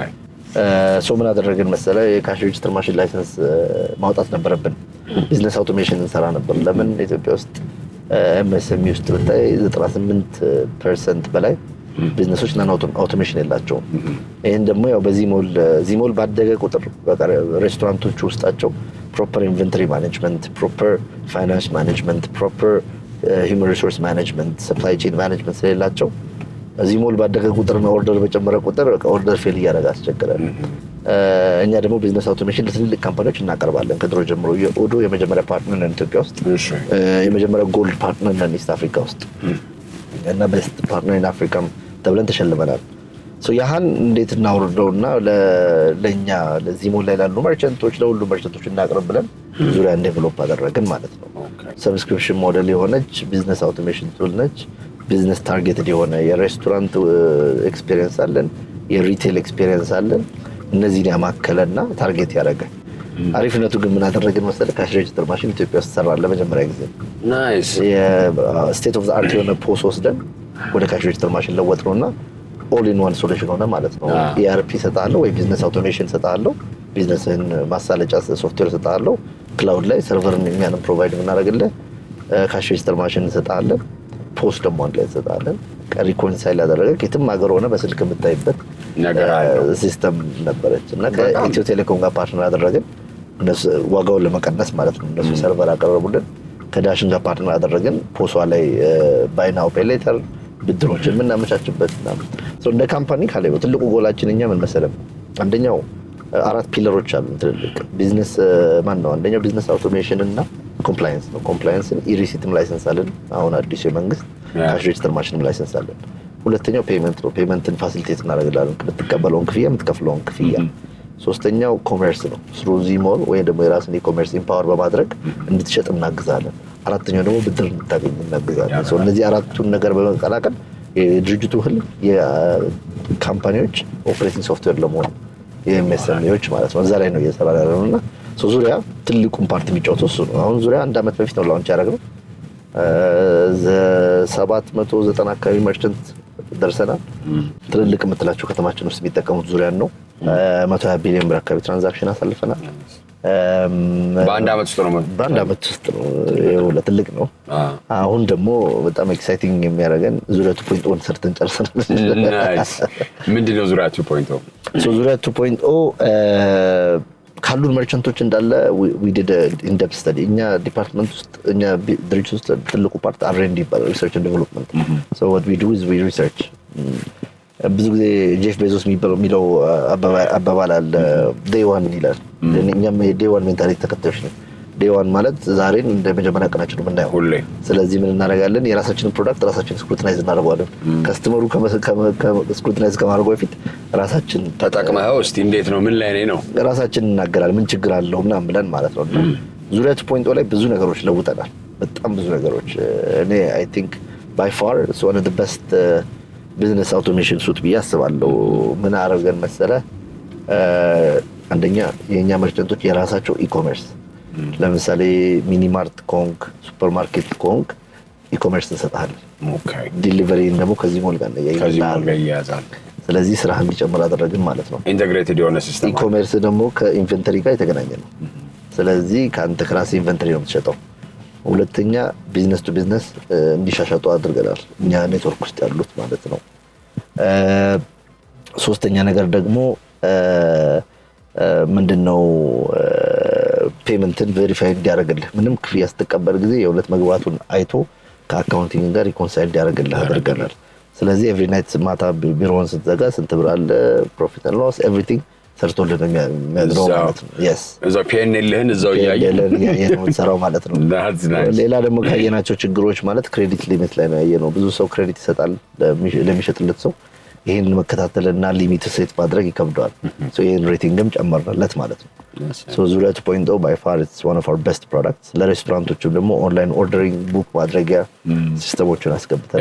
ምን አደረግን መሰለህ? የካሽ ሬጅስተር ማሽን ላይሰንስ ማውጣት ነበረብን። ቢዝነስ አውቶሜሽን እንሰራ ነበር። ለምን ኢትዮጵያ ውስጥ ኤምኤስኤምኢ ውስጥ ብታይ 98% በላይ ቢዝነሶች ናን አውቶሜሽን የላቸውም። ይሄን ደግሞ ያው በዚሞል ባደገ ቁጥር በቃ ሬስቶራንቶች ውስጣቸው ፕሮፐር ኢንቨንተሪ ማኔጅመንት፣ ፕሮፐር ፋይናንስ ማኔጅመንት፣ ፕሮፐር ሂውማን ሪሶርስ ማኔጅመንት፣ ሰፕላይ ቼን ማኔጅመንት ስለሌላቸው ዚሞል ባደገ ቁጥርና ኦርደር በጨመረ ቁጥር ኦርደር ፌል እያደረገ አስቸገረን። እኛ ደግሞ ቢዝነስ አውቶሜሽን ለትልልቅ ካምፓኒዎች እናቀርባለን። ከድሮ ጀምሮ የኦዶ የመጀመሪያ ፓርትነር ነን ኢትዮጵያ ውስጥ፣ የመጀመሪያ ጎልድ ፓርትነር ነን ኢስት አፍሪካ ውስጥ እና ቤስት ፓርትነር ኢን አፍሪካም ተብለን ተሸልመናል። ያህን እንዴት እናውርደውና ለኛ ለዚሞል ላይ ላሉ መርቸንቶች ለሁሉ መርቸንቶች እናቅርብ ብለን ዙሪያ ዴቨሎፕ አደረግን ማለት ነው። ሰብስክሪፕሽን ሞዴል የሆነች ቢዝነስ አውቶሜሽን ቱል ነች። ቢዝነስ ታርጌትድ የሆነ የሬስቶራንት ኤክስፒሪየንስ አለን፣ የሪቴል ኤክስፒሪየንስ አለን። እነዚህን ያማከለና ታርጌት ያደረገ አሪፍነቱ ግን ምን አደረግን መሰለህ? ካሽ ሬጅስተር ማሽን ኢትዮጵያ ውስጥ ሰራን ለመጀመሪያ ጊዜ። ናይስ የስቴት ኦፍ ዘ አርት የሆነ ፖስ ወስደን ወደ ካሽ ሬጅስተር ማሽን ለወጥ ነውና ኦል ኢን ዋን ሶሉሽን ሆነ ማለት ነው። ኢአርፒ ሰጣለሁ ወይ ቢዝነስ አውቶሜሽን ሰጣለሁ፣ ቢዝነስን ማሳለጫ ሶፍትዌር ሰጣለሁ፣ ክላውድ ላይ ሰርቨርን የሚያንም ፕሮቫይድ የምናደርግልህ ካሽ ሬጅስተር ማሽን ሰጣለን፣ ፖስት ደግሞ አንድ ላይ ሰጣለን። ሪኮንሳይል ያደረገ የትም ሀገር ሆነ በስልክ የምታይበት ሲስተም ነበረች እና ከኢትዮ ቴሌኮም ጋር ፓርትነር አደረግን። እነሱ ዋጋውን ለመቀነስ ማለት ነው። እነሱ ሰርቨር አቀረቡልን። ከዳሽን ጋር ፓርትነር አደረግን። ፖሷ ላይ ባይ ናው ፔይ ሌተር ብድሮችን የምናመቻችበት እንደ ካምፓኒ ካለ ትልቁ ጎላችን እኛ ምን መሰለም፣ አንደኛው 4 ፒለሮች አሉ ትልልቅ ቢዝነስ ማን ነው። አንደኛው ቢዝነስ አውቶሜሽን እና ኮምፕላያንስ ነው። ኮምፕላያንስን ኢሪሲትም ላይሰንስ አለን። አሁን አዲሱ የመንግስት ካሽ ሬጅስተር ማሽንም ላይሰንስ አለን። ሁለተኛው ፔመንት ነው። ፔመንትን ፋሲሊቴት እናደርግላለን፣ የምትቀበለውን ክፍያ የምትከፍለውን ክፍያ። ሶስተኛው ኮሜርስ ነው። ስሩ ዚሞል ወይ ደግሞ የራስን ኢኮሜርስ ኢምፓወር በማድረግ እንድትሸጥ እናግዛለን። አራተኛው ደግሞ ብድር እንድታገኝ እናግዛለን። እነዚህ አራቱን ነገር በመቀላቀል የድርጅቱ ህልም የካምፓኒዎች ኦፕሬቲንግ ሶፍትዌር ለመሆን የኤምኤስኤምኢዎች ማለት ነው። እዛ ላይ ነው እየሰራ ያለው እና ዙሪያ ትልቁን ፓርት የሚጫወተው እሱ ነው። አሁን ዙሪያ 1 ዓመት በፊት ነው ላውንች ያደረግነው። 790 አካባቢ መርቸንት ደርሰናል። ትልልቅ የምትላቸው ከተማችን ውስጥ የሚጠቀሙት ዙሪያን ነው። 120 ቢሊዮን ብር አካባቢ ትራንዛክሽን አሳልፈናል። በአንድ ዓመት ውስጥ ነው። ይኸው ትልቅ ነው። አሁን ደግሞ በጣም ኤክሳይቲንግ የሚያደርገን ዙሪያ 2.0 ሰርተን ጨርሰናል። ምንድነው ዙሪያ 2.0? ዙሪያ 2.0 ካሉን መርቸንቶች እንዳለ we did in depth study። እኛ ዲፓርትመንት ውስጥ እኛ ድርጅት ውስጥ ትልቁ ፓርት R&D ይባላል፣ ሪሰርች ኤንድ ዴቨሎፕመንት። so what we do is we research። ብዙ ጊዜ ጄፍ ቤዞስ የሚለው አባባል አለ፣ ዴይ ዋን ይላል። እኛም የዴይ ዋን ሜንታሊቲ ተከታዮች ነን። ዴይ ዋን ማለት ዛሬን እንደ መጀመሪያ ቀናችን ነው የምናየው ሁሌ። ስለዚህ ምን እናደርጋለን? የራሳችንን ፕሮዳክት ራሳችን ስክሩቲናይዝ እናደርገዋለን። ከስተመሩ ስክሩቲናይዝ ከማድረጉ በፊት ራሳችን ተጠቅመው እስቲ እንዴት ነው ምን ላይ ነው ራሳችን እናገራለን፣ ምን ችግር አለው ምናምን ብለን ማለት ነው። ዙሪያ 2.0 ላይ ብዙ ነገሮች ለውጠናል፣ በጣም ብዙ ነገሮች። እኔ አይ ቲንክ ባይ ፋር it's one of the best ቢዝነስ አውቶሜሽን ሱት ብዬ አስባለሁ። ምን አደረገን መሰለ? አንደኛ የኛ መርቸንቶች የራሳቸው ኢኮሜርስ፣ ለምሳሌ ሚኒማርት ኮንክ፣ ሱፐርማርኬት ኮንክ ኢኮሜርስ እንሰጣለን። ዲሊቨሪን ደግሞ ከዚህ ሞል ጋር ያያዛል። ስለዚህ ስራህ እንዲጨምር አደረግን ማለት ነው። ኢንተግሬትድ የሆነ ሲስተም። ኢኮሜርስ ደግሞ ከኢንቨንተሪ ጋር የተገናኘ ነው። ስለዚህ ከአንተ ክላስ ኢንቨንተሪ ነው የምትሸጠው። ሁለተኛ ቢዝነስ ቱ ቢዝነስ እንዲሻሻጡ አድርገናል፣ እኛ ኔትወርክ ውስጥ ያሉት ማለት ነው። ሶስተኛ ነገር ደግሞ ምንድነው ፔመንትን ቬሪፋይ እንዲያደርግልህ፣ ምንም ክፍያ ስትቀበል ጊዜ የሁለት መግባቱን አይቶ ከአካውንቲንግ ጋር ሪኮንሳይል እንዲያደርግልህ አድርገናል። ስለዚህ ኤቭሪ ናይት ማታ ቢሮውን ስትዘጋ ስንት ብር አለ፣ ፕሮፊት ኤንድ ሎስ ኤቭሪቲንግ ሰርቶልን የሚያድረው ማለት ነው። yes እዛው ፒኤንኤልህን እዛው ያየለን ሰራው ማለት ነው። ሌላ ደግሞ ካየናቸው ችግሮች ማለት ክሬዲት ሊሚት ላይ ነው ያየነው። ብዙ ሰው ክሬዲት ይሰጣል ለሚሸጥለት ሰው፣ ይሄን መከታተልና ሊሚት ሴት ማድረግ ይከብደዋል። ሶ ይሄን ሬቲንግም ጨመርናለት ማለት ነው። ሶ ዙሪያ 2.0 by far it's one of our best products። ለሬስቶራንቶችም ደግሞ ኦንላይን ኦርደሪንግ ቡክ ማድረጊያ ሲስተሞችን አስገብተን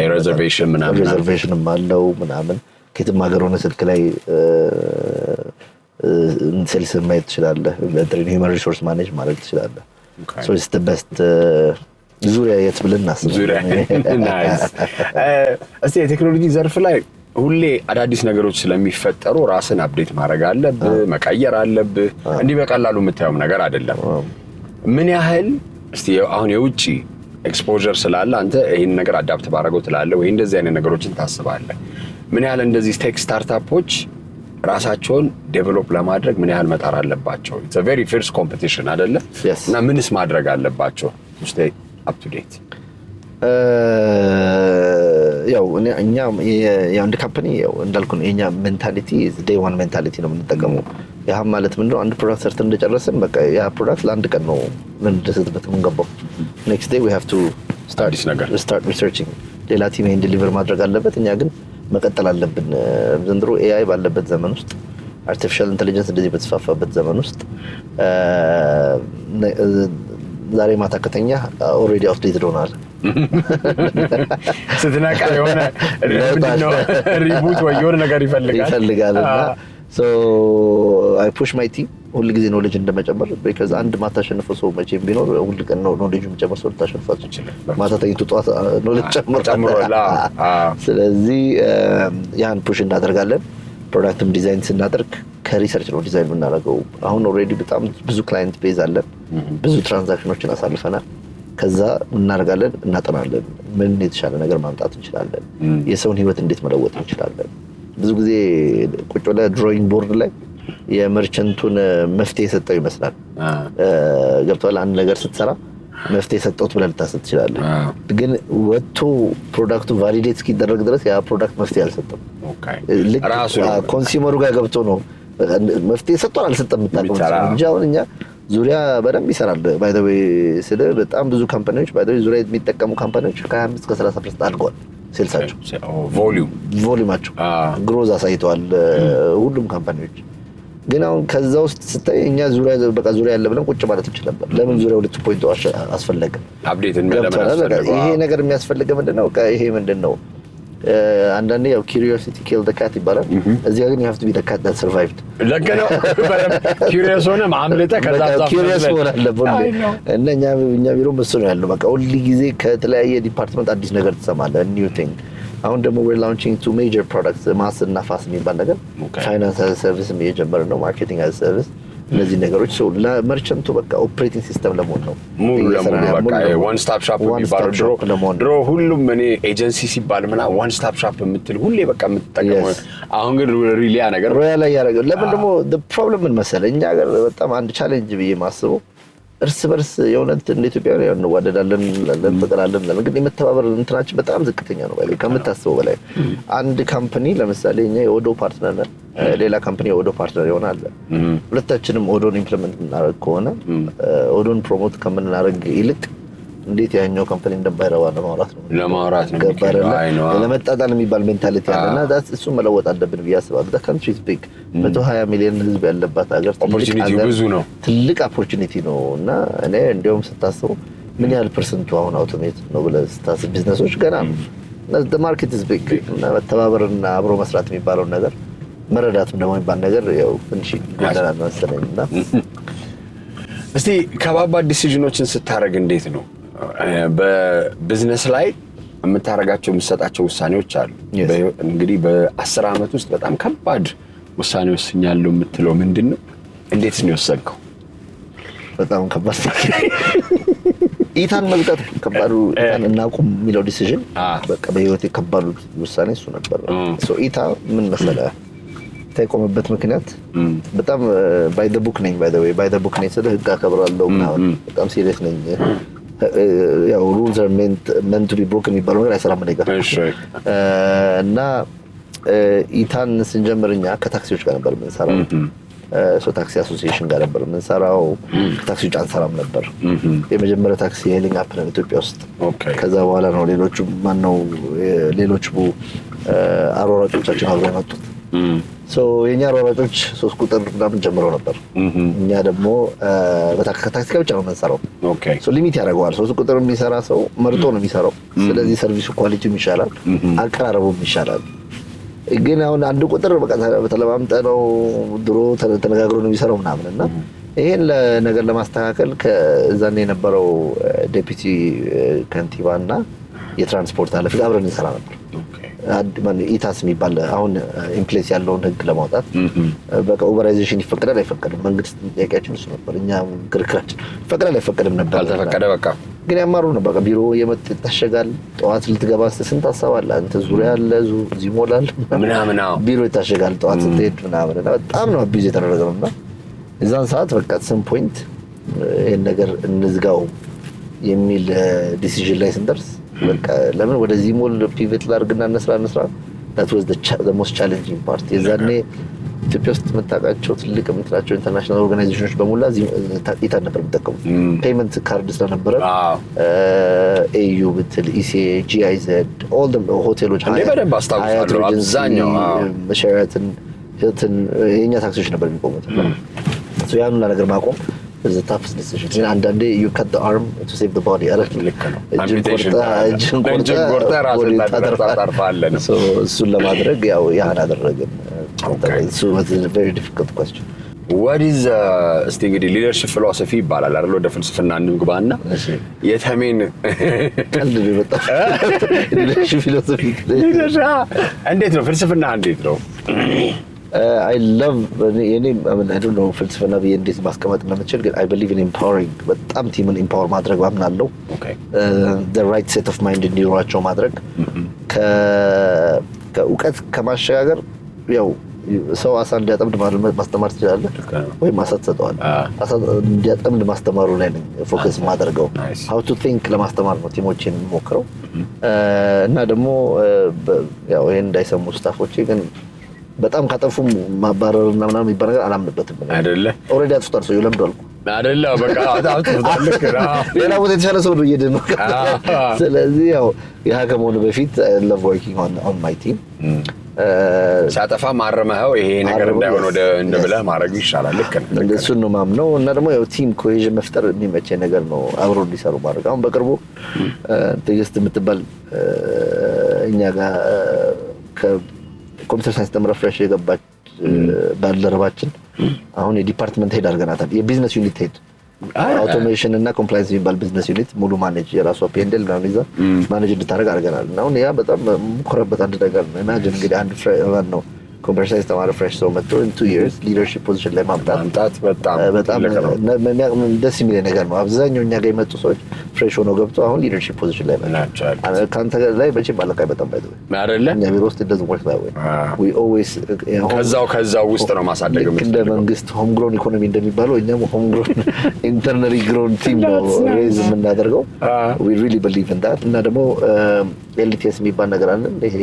ሪዘርቬሽንም አለው ምናምን። ከየትም ሀገር ሆነ ስልክ ላይ ሴልስን ማየት ትችላለህ። ሂውመን ሪሶርስ ማኔጅ ማድረግ ትችላለህ። so it's the best ዙሪያ የት ብለን እናስባለን። እስቲ የቴክኖሎጂ ዘርፍ ላይ ሁሌ አዳዲስ ነገሮች ስለሚፈጠሩ ራስን አፕዴት ማድረግ አለብህ፣ መቀየር አለብህ። እንዲህ በቀላሉ የምታየው ነገር አይደለም። ምን ያህል እስቲ አሁን የውጪ ኤክስፖዠር ስላለ አንተ ይሄን ነገር አዳፕት ባደረገው ትላለህ ወይ እንደዚህ አይነት ነገሮችን ታስባለህ? ምን ያህል እንደዚህ ቴክ ስታርታፖች ራሳቸውን ዴቨሎፕ ለማድረግ ምን ያህል መጣር አለባቸው? it's a very fierce competition አይደለ? እና ምንስ ማድረግ አለባቸው to stay up to date? ያው እኛ የአንድ ካምፓኒ ያው እንዳልኩ ነው፣ የኛ ሜንታሊቲ ዴይ ዋን ሜንታሊቲ ነው የምንጠቀመው። ያ ማለት ምንድነው? አንድ ፕሮዳክት ሰርተን እንደጨረስን በቃ ያ ፕሮዳክት ለአንድ ቀን ነው ልንደሰትበት የምንገባው። ኔክስት ዴይ we have to start researching። ሌላ ቲም ይሄን ዲሊቨር ማድረግ አለበት፣ እኛ ግን መቀጠል አለብን። ዘንድሮ ኤአይ ባለበት ዘመን ውስጥ፣ አርቲፊሻል ኢንተለጀንስ እንደዚህ በተስፋፋበት ዘመን ውስጥ ዛሬ ማታ ከተኛ ኦልሬዲ አውትዴትድ ሆናል። ስትነቃ የሆነ ሪቡት ወይ የሆነ ነገር ይፈልጋል። እና so I push my team ሁሉ ጊዜ ኖሌጅ እንደመጨመር because አንድ ማታሸንፈው ሰው መቼም ቢኖር ሁሉ ቀን ነው ኖሌጅ የሚጨምር ሰው ልታሸንፋችሁ ይችላል። ማታ ተኝቶ ጠዋት ኖሌጅ ጨምሯል። ስለዚህ ያን ፑሽ እናደርጋለን። ፕሮዳክትም ዲዛይን ስናደርግ ከሪሰርች ነው ዲዛይን የምናደርገው። አሁን ኦልሬዲ በጣም ብዙ ክላይንት ቤዝ አለን፣ ብዙ ትራንዛክሽኖችን አሳልፈናል። ከዛ እናደርጋለን፣ እናጠናለን፣ ምን የተሻለ ነገር ማምጣት እንችላለን፣ የሰውን ህይወት እንዴት መለወጥ እንችላለን። ብዙ ጊዜ ቁጭ ብለህ ድሮይንግ ቦርድ ላይ የመርቸንቱን መፍትሄ የሰጠው ይመስላል። ገብቶሃል? አንድ ነገር ስትሰራ መፍትሄ የሰጠውት ብለህ ልታስብ ትችላለህ። ግን ወጥቶ ፕሮዳክቱ ቫሊዴት እስኪደረግ ድረስ ያ ፕሮዳክት መፍትሄ አልሰጠም። ኮንሱመሩ ጋር ገብቶ ነው መፍትሄ ሰጥቷል አልሰጠም የምታውቀው እንጂ አሁን እኛ ዙሪያ በደንብ ይሰራል። ባይ ዘ ዌይ ስለ በጣም ብዙ ካምፓኒዎች ባይ ዘ ዌይ ዙሪያ የሚጠቀሙ ካምፓኒዎች ከ25 እስከ 30% አድገዋል። ሴልሳቸው ቮሊዩማቸው ግሮዝ አሳይተዋል ሁሉም ካምፓኒዎች። ግን አሁን ከዛ ውስጥ ስታይ እኛ ዙሪያ በቃ ዙሪያ ያለ ብለን ቁጭ ማለት እንችል ነበር። ለምን ዙሪያ 2.0 አስፈለገ? አፕዴትን ለምን አስፈለገ? ይሄ ነገር የሚያስፈልገው ምንድነው? ይሄ ምንድነው? አንዳንዴ ያው curiosity kill the cat ይባላል። እዚህ ግን you have to be the cat that survived። ለከነው curious ሆነ ማምለጠ ከዛ curious ሆነ ለቦል እና እኛ ቢሮ መስሎ ነው ያለው። በቃ ሁሉ ጊዜ ከተለያየ ዲፓርትመንት አዲስ ነገር ትሰማለህ፣ new thing። አሁን ደግሞ we're launching two major products ማስ እና ፋስ የሚባል ነገር ፋይናንስ as a service እየጀመረ ነው ማርኬቲንግ as a service እነዚህ ነገሮች ሰው ለመርቸንቱ በቃ ኦፕሬቲንግ ሲስተም ለመሆን ነው ሙሉ ለሙሉ በቃ ዋን ስታፕ ሻፕ የሚባለው ድሮ ሁሉም እኔ ኤጀንሲ ሲባል ምና ዋን ስታፕ ሻፕ የምትል ሁሌ በቃ የምትጠቀመው አሁን ግን ሪሊያ ነገር ሮያ ላይ ያደረገው ለምን ደግሞ the problem ምን መሰለህ እኛ ሀገር በጣም አንድ ቻሌንጅ ብዬ ማስበው እርስ በርስ የሆነን እንደ ኢትዮጵያ ነው እንዋደዳለን እንፈቀራለን ግን የመተባበር እንትናችን በጣም ዝቅተኛ ነው ባይ ከምታስበው በላይ አንድ ካምፓኒ ለምሳሌ እኛ የኦዶ ፓርትነር ነን ሌላ ካምፓኒ የኦዶ ፓርትነር ይሆናል ሁለታችንም ኦዶን ኢምፕሊመንት እናደርግ ከሆነ ኦዶን ፕሮሞት ከምናደርግ ይልቅ እንዴት ያኛው ካምፓኒ እንደማይረባ ለማውራት ነው ለመጣጣል የሚባል ሜንታሊቲ አለና ዳት እሱ መለወጥ አለብን ቢያስባል the country is big 120 ሚሊዮን ህዝብ ያለባት ሀገር ኦፖርቹኒቲ ብዙ ነው ትልቅ ኦፖርቹኒቲ ነው እና እኔ እንደውም ስታስበው ምን ያህል ፐርሰንቱ አሁን አውቶሜት ነው ብለህ ስታስብ ቢዝነሶች ገና ነው the market is big እና መተባበርና አብሮ መስራት የሚባለው ነገር መረዳትም ደግሞ የሚባል ነገር ያው ትንሽ ይጎዳል መሰለኝና እስቲ ከባባድ ዲሲዥኖችን ስታደርግ እንዴት ነው በቢዝነስ ላይ የምታረጋቸው የምትሰጣቸው ውሳኔዎች አሉ እንግዲህ በ10 አመት ውስጥ በጣም ከባድ ውሳኔ ወስኛለሁ የምትለው ምንድነው እንዴት ነው የወሰንከው በጣም ከባድ ኢታን መልቀቅ ከባዱ ኢታን እናቁም የሚለው ዲሲዥን በቃ በህይወቴ ከባዱ ውሳኔ እሱ ነበር ሶ ኢታ ምን መሰለህ ተቆመበት ምክንያት በጣም ባይ ዘ ቡክ ነኝ ባይ ዘ ዌይ ባይ ዘ ቡክ ነኝ ስለ ህግ አከብራለሁ በጣም ሲሪየስ ነኝ ያው rules are meant to be broken የሚባለው ነገር አይሰራም ነገር እና ኢታን ስንጀምርኛ ከታክሲዎች ጋር ነበር የምንሰራው ታክሲ አሶሲዬሽን ጋር ነበር የምንሰራው ታክሲዎች አንሰራም ነበር የመጀመሪያ ታክሲ ሄሊንግ አፕ ነው ኢትዮጵያ ውስጥ ከዛ በኋላ ነው ሌሎቹ አሮራጮቻችን አብረው የመጡት የኛ አሮራጮች 3 ቁጥር ምናምን ጀምረው ነበር እኛ ደግሞ በታክሲ ብቻ ነው የምንሰራው ሊሚት ያደርገዋል 3 ቁጥር የሚሰራ ሰው መርጦ ነው የሚሰራው ስለዚህ ሰርቪሱ ኳሊቲው ይሻላል አቀራረቡም ይሻላል ግን አሁን አንድ ቁጥር በቃ በተለማምጠ ነው ድሮ ተነጋግሮ ነው የሚሰራው ምናምንና ይሄን ነገር ለማስተካከል ከዛኔ የነበረው ዴፒቲ ከንቲባና የትራንስፖርት ኃላፊ አብረን እንሰራ ነበር ኢታስ የሚባል አሁን ኢምፕሌስ ያለውን ህግ ለማውጣት በቃ ኦቨራይዜሽን ይፈቀዳል አይፈቀድም መንግስት ጥያቄያችን እሱ ነበር እኛ ክርክራችን ይፈቀዳል አይፈቀድም ነበር አልተፈቀደ በቃ ግን ያማሩ ነው በቃ ቢሮ የመጣሸጋል ጠዋት ልትገባ ስንት ሐሳባለ አንተ ዙሪያ ያለ ዚሞላል ምናምን ቢሮ ይታሸጋል ጠዋት ስትሄድ ምናምን በጣም ነው አቢዝ የተደረገውና እዛን ሰዓት በቃ some point ይሄን ነገር እንዝጋው የሚል ዲሲዥን ላይ ስንደርስ በቃ ለምን ወደዚህ ሞል ፒቮት ላድርግና እንስራ that was the most challenging part የዛኔ ኢትዮጵያ ውስጥ መጣቃቸው ትልቅ የምትላቸው ኢንተርናሽናል ኦርጋናይዜሽኖች በሙላ ኢታን ነበር የሚጠቀሙት ፔመንት ካርድ ስለነበረ ኤዩ ብትል ኢሲኤ ጂአይዘ all the ሆቴሎች በደንብ አስታውሳለሁ አብዛኛው ሸራተን ሂልተን የኛ ታክሲዎች ነበር የሚቆሙት ያንን ነገር ማቆም is a tough decision አንዳንዴ you cut the arm to save the body አለ ልክ ነው አምፒቴሽን ቆርጣ ራስን ታጠርፋለህ እሱን ለማድረግ ያው ያን አደረግን so it was a very difficult question what is እስቲ እንግዲህ ሊደርሺፕ ፊሎሶፊ ይባላል አይደል ወደ ፍልስፍና እንግባና የተሜን ቀልድ ነው በጣም ሊደርሺፕ ፊሎሶፊ እንዴት ነው ፍልስፍና እንዴት ነው I love I don't know ፍልስፍና እንዴት ማስቀመጥ እንደምችል ግን I believe in empowering በጣም ቲምን ኢምፓወር ማድረግ አምናለሁ the right set of mind እንዲኖራቸው ማድረግ ከእውቀት ከማሸጋገር ያው ሰው አሳ እንዲያጠምድ ማስተማር ትችላለህ ወይም አሳ ትሰጠዋለህ አሳ እንዲያጠምድ ማስተማሩ ላይ ነው ፎከስ ማድረገው how to think ለማስተማር ነው ቲሞችን ሞክረው እና ደግሞ ያው ይሄን እንዳይሰሙ ስታፎቼ ግን በጣም ካጠፉም ማባረርና ምናምን ይባላል አላምንበትም አይደለ ኦሬዲ አጥፍቷል ሰው ይለምዳል አይደለ በቃ አጥፍቷል ልክ ነው ሌላ ቦታ የተሻለ ሰው ነው እየደነው ስለዚህ ያው ያ ከመሆኑ በፊት I love working on my team ሳጠፋ ማረመው ይሄ ነገር እንዳይሆን ወደ እንደብለህ ማድረግ ይሻላል ልክ ነው እንደሱ ነው ማምነው እና ደግሞ ያው ቲም ኮሄዥን መፍጠር የሚመች ነገር ነው አብሮ እንዲሰሩ ማድረግ አሁን በቅርቡ ትግስት የምትባል እኛ ጋር ኮምፒውተር ሳይንስ ተምራ ፍሬሽ የገባች ባልደረባችን አሁን የዲፓርትመንት ሄድ አድርገናታል የቢዝነስ ዩኒት ሄድ አውቶሜሽን እና ኮምፕላይንስ የሚባል ቢዝነስ ዩኒት ሙሉ ማኔጅ የራሷ ፔንደል ምናምን ይዛ ማኔጅ እንድታደርግ አድርገናል። እና አሁን ያ በጣም ሙከረበት አንድ ነገር ነው። ኢማጂን እንግዲህ አንድ ፍሬሽማን ነው ኮምፒውተር ሳይንስ ተማሪ ፍሬሽ ሰው መጥቶ in 2 years ሊደርሺፕ ፖዚሽን ላይ ማምጣት በጣም ደስ የሚል ነገር ነው። አብዛኛው እኛ ጋር የመጡ ሰዎች ፍሬሽ ሆነው ገብቶ አሁን ሊደርሺፕ ፖዚሽን ላይ ናቸው። ካንተ ላይ መቼም አለቃ በጣም ባይዘው አይደለ እኛ ቢሮ ውስጥ እንደዚህ ወርክ ላይ we always ከዛው ውስጥ ነው ማሳደግ የምትፈልገው። እንደ መንግስት ሆም ግሮን ኢኮኖሚ እንደሚባለው እኛም ሆም ግሮን ኢንተርናሊ ግሮን ቲም ነው ሬዝ የምናደርገው። we really believe in that። እና ደግሞ ኤልቲኤስ የሚባል ነገር አለ ይሄ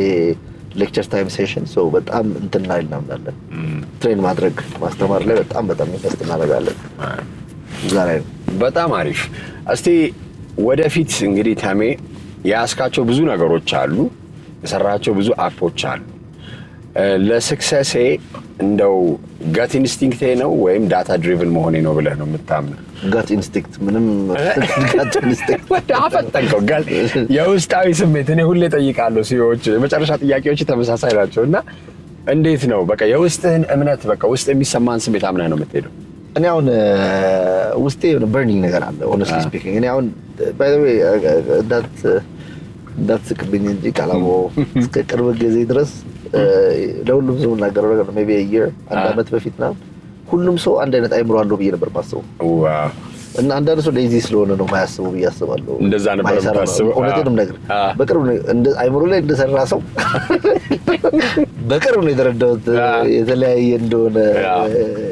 ሌክቸር ታይም ሴሽን ሶ በጣም እንትና እናምናለን። ትሬን ማድረግ ማስተማር ላይ በጣም ኢንቨስት እናደርጋለን። ዛሬ በጣም አሪፍ። እስቲ ወደፊት እንግዲህ ተሜ ያስካቸው ብዙ ነገሮች አሉ፣ የሰራቸው ብዙ አፖች አሉ። ለስክሰሴ እንደው ጋት ኢንስቲንክቴ ነው ወይም ዳታ ድሪቭን መሆኔ ነው ብለህ ነው የምታምነው? ጋት ኢንስቲንክት ምንም ጋት ኢንስቲንክት ወደ አፈጠንከው ጋት የውስጣዊ ስሜት እኔ ሁሌ ጠይቃለሁ። ሲዎች የመጨረሻ ጥያቄዎች ተመሳሳይ ናቸውና እንዴት ነው በቃ የውስጥህን እምነት በቃ ውስጥ የሚሰማን ስሜት አምነህ ነው የምትሄደው? እኔ አሁን ውስጤ የሆነ በርኒንግ ነገር አለ ሆነስትሊ ስፒኪንግ። እኔ አሁን ባይ ዘ ዌይ እንዳትስቅብኝ እንጂ ቃላቦ እስከ ቅርብ ጊዜ ድረስ ለሁሉም ሰው እናገረው ነገር ነው። ሜቢ year አንድ አመት በፊት ነው ሁሉም ሰው አንድ አይነት አይምሮ አለው ብዬ ነበር ማስበው። ዋው እና አንዳንድ ሰው ሌዚ ስለሆነ ነው ማያስበው ብዬ አስባለሁ። እንደዛ ነበር ማስበው። እውነቴንም ነገር በቅርብ እንደ አይምሮ ላይ እንደሰራ ሰው በቅርብ ነው የተረዳሁት የተለያየ እንደሆነ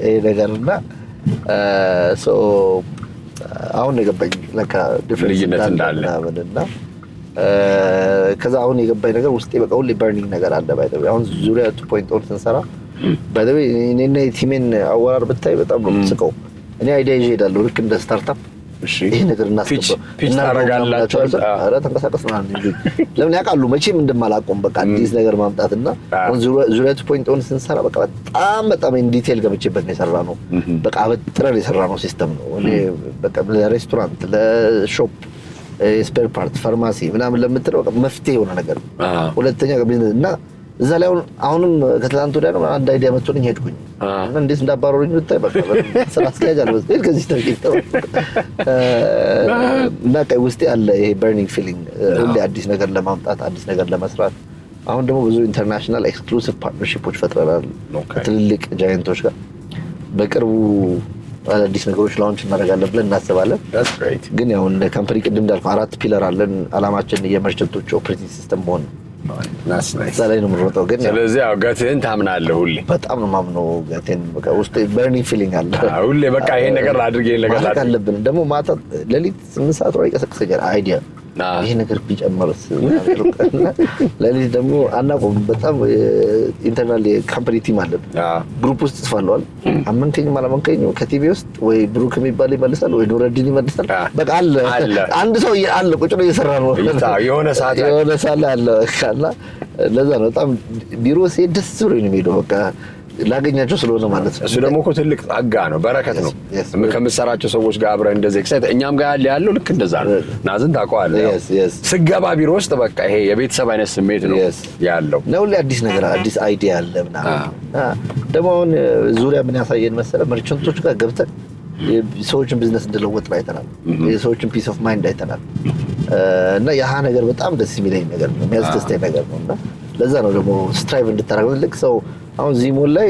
ይሄ ነገርና ሶ አሁን የገባኝ ለካ ዲፍረንስ እንዳለ እና ከዛ አሁን የገባኝ ነገር ውስጤ በቃ ሁሌ በርኒንግ ነገር አለ። ባይ ዘ ዌይ አሁን ዙሪያ 2.0 ስንሰራ ባይ ዘ ዌይ እኔና የቲሜን አወራር ብታይ በጣም ነው የምትስቀው። እኔ አይዲያ ይዤ እሄዳለሁ ልክ እንደ ስታርታፕ። ይሄ ነገር እናስገባ ፒች ታደርጋላችሁ። ኧረ ተንቀሳቀስ ምናምን እንጂ ለምን ያውቃሉ መቼም እንደማላቆም በቃ አዲስ ነገር ማምጣትና አሁን ዙሪያ 2.0 ስንሰራ በቃ በጣም ኢን ዲቴል ገብቼበት ነው የሰራነው። በቃ በጥረን የሰራነው ሲስተም ነው። እኔ በቃ ለሬስቶራንት ለሾፕ ስፔር ፓርት ፋርማሲ ምናምን ለምትለው በቃ መፍትሄ የሆነ ነገር ነው። ሁለተኛ ቢዝነስ እና እዛ ላይ አሁንም ከትላንት ወዲያ ነው አንድ አይዲያ መጥቶልኝ ሄድኩኝ እና እንዴት እንዳባረሩኝ ብታይ በቃ ስራ አስኪያጅ አልበስ ከዚህ ተርቂተው እና ውስጤ አለ ይሄ በርኒንግ ፊሊንግ ሁሌ አዲስ ነገር ለማምጣት አዲስ ነገር ለመስራት። አሁን ደግሞ ብዙ ኢንተርናሽናል ኤክስክሉሲቭ ፓርትነርሺፖች ፈጥረናል ከትልልቅ ጃይንቶች ጋር። በቅርቡ አዲስ ነገሮች ላውንች እናደርጋለን ብለን እናስባለን። ግን ያው እንደ ካምፓኒ ቅድም እንዳልኩ 4 ፒለር አለን። አላማችን የመርቸንቶች ኦፕሬቲንግ ሲስተም መሆን እዛ ላይ ነው የምንሮጠው። ግን ስለዚህ ያው ጋትህን ታምናለህ? ሁሌ በጣም ነው የማምነው ጋቴን። በቃ ውስጥ በርኒንግ ፊሊንግ አለ ሁሌ በቃ ይሄን ነገር አድርጌ ነገር አለብን። ደግሞ ማታ ሌሊት 8 ሰዓት ላይ ይቀሰቅሰኛል አይዲያ ይሄ ነገር ቢጨመርስ ለሊት ደግሞ አናቆም። በጣም ኢንተርናል ካምፓኒ ቲም አለን ግሩፕ ውስጥ ጽፋለዋል። አመንከኝም አላመንከኝም ከቲቪ ውስጥ ወይ ብሩክ የሚባል ይመልሳል ወይ ኑረዲን ይመልሳል። በቃ አለ አንድ ሰው አለ ቁጭ ነው እየሰራ ነው የሆነ ሰዓት አለ ካላ ለዛ ነው በጣም ቢሮ ሲሄድ ደስ ብሎኝ ነው የምሄደው በቃ ላገኛቸው ስለሆነ ማለት ነው። እሱ ደግሞ እኮ ትልቅ ጸጋ ነው፣ በረከት ነው። ከምትሰራቸው ሰዎች ጋር አብረን እንደዚህ ኤክሳይት እኛም ጋር ያለው ልክ እንደዛ ነው። ናዝን ታውቀዋለህ ስገባ ቢሮ ውስጥ በቃ ይሄ የቤተሰብ አይነት ስሜት ነው ያለው። ነው ሁሌ አዲስ ነገር አዲስ አይዲያ አለ ምናምን። ደግሞ አሁን ዙሪያ ምን ያሳየን መሰለህ መርቸንቶች ጋር ገብተን የሰዎችን ቢዝነስ እንደለወጥ አይተናል። የሰዎችን ፒስ ኦፍ ማይንድ አይተናል። እና ያ ነገር በጣም ደስ የሚለኝ ነገር ነው፣ የሚያስደስተኝ ነገር ነው። እና ለዛ ነው ደግሞ ስትራይቭ እንድታረግ ልክ ሰው አሁን ዚሞል ላይ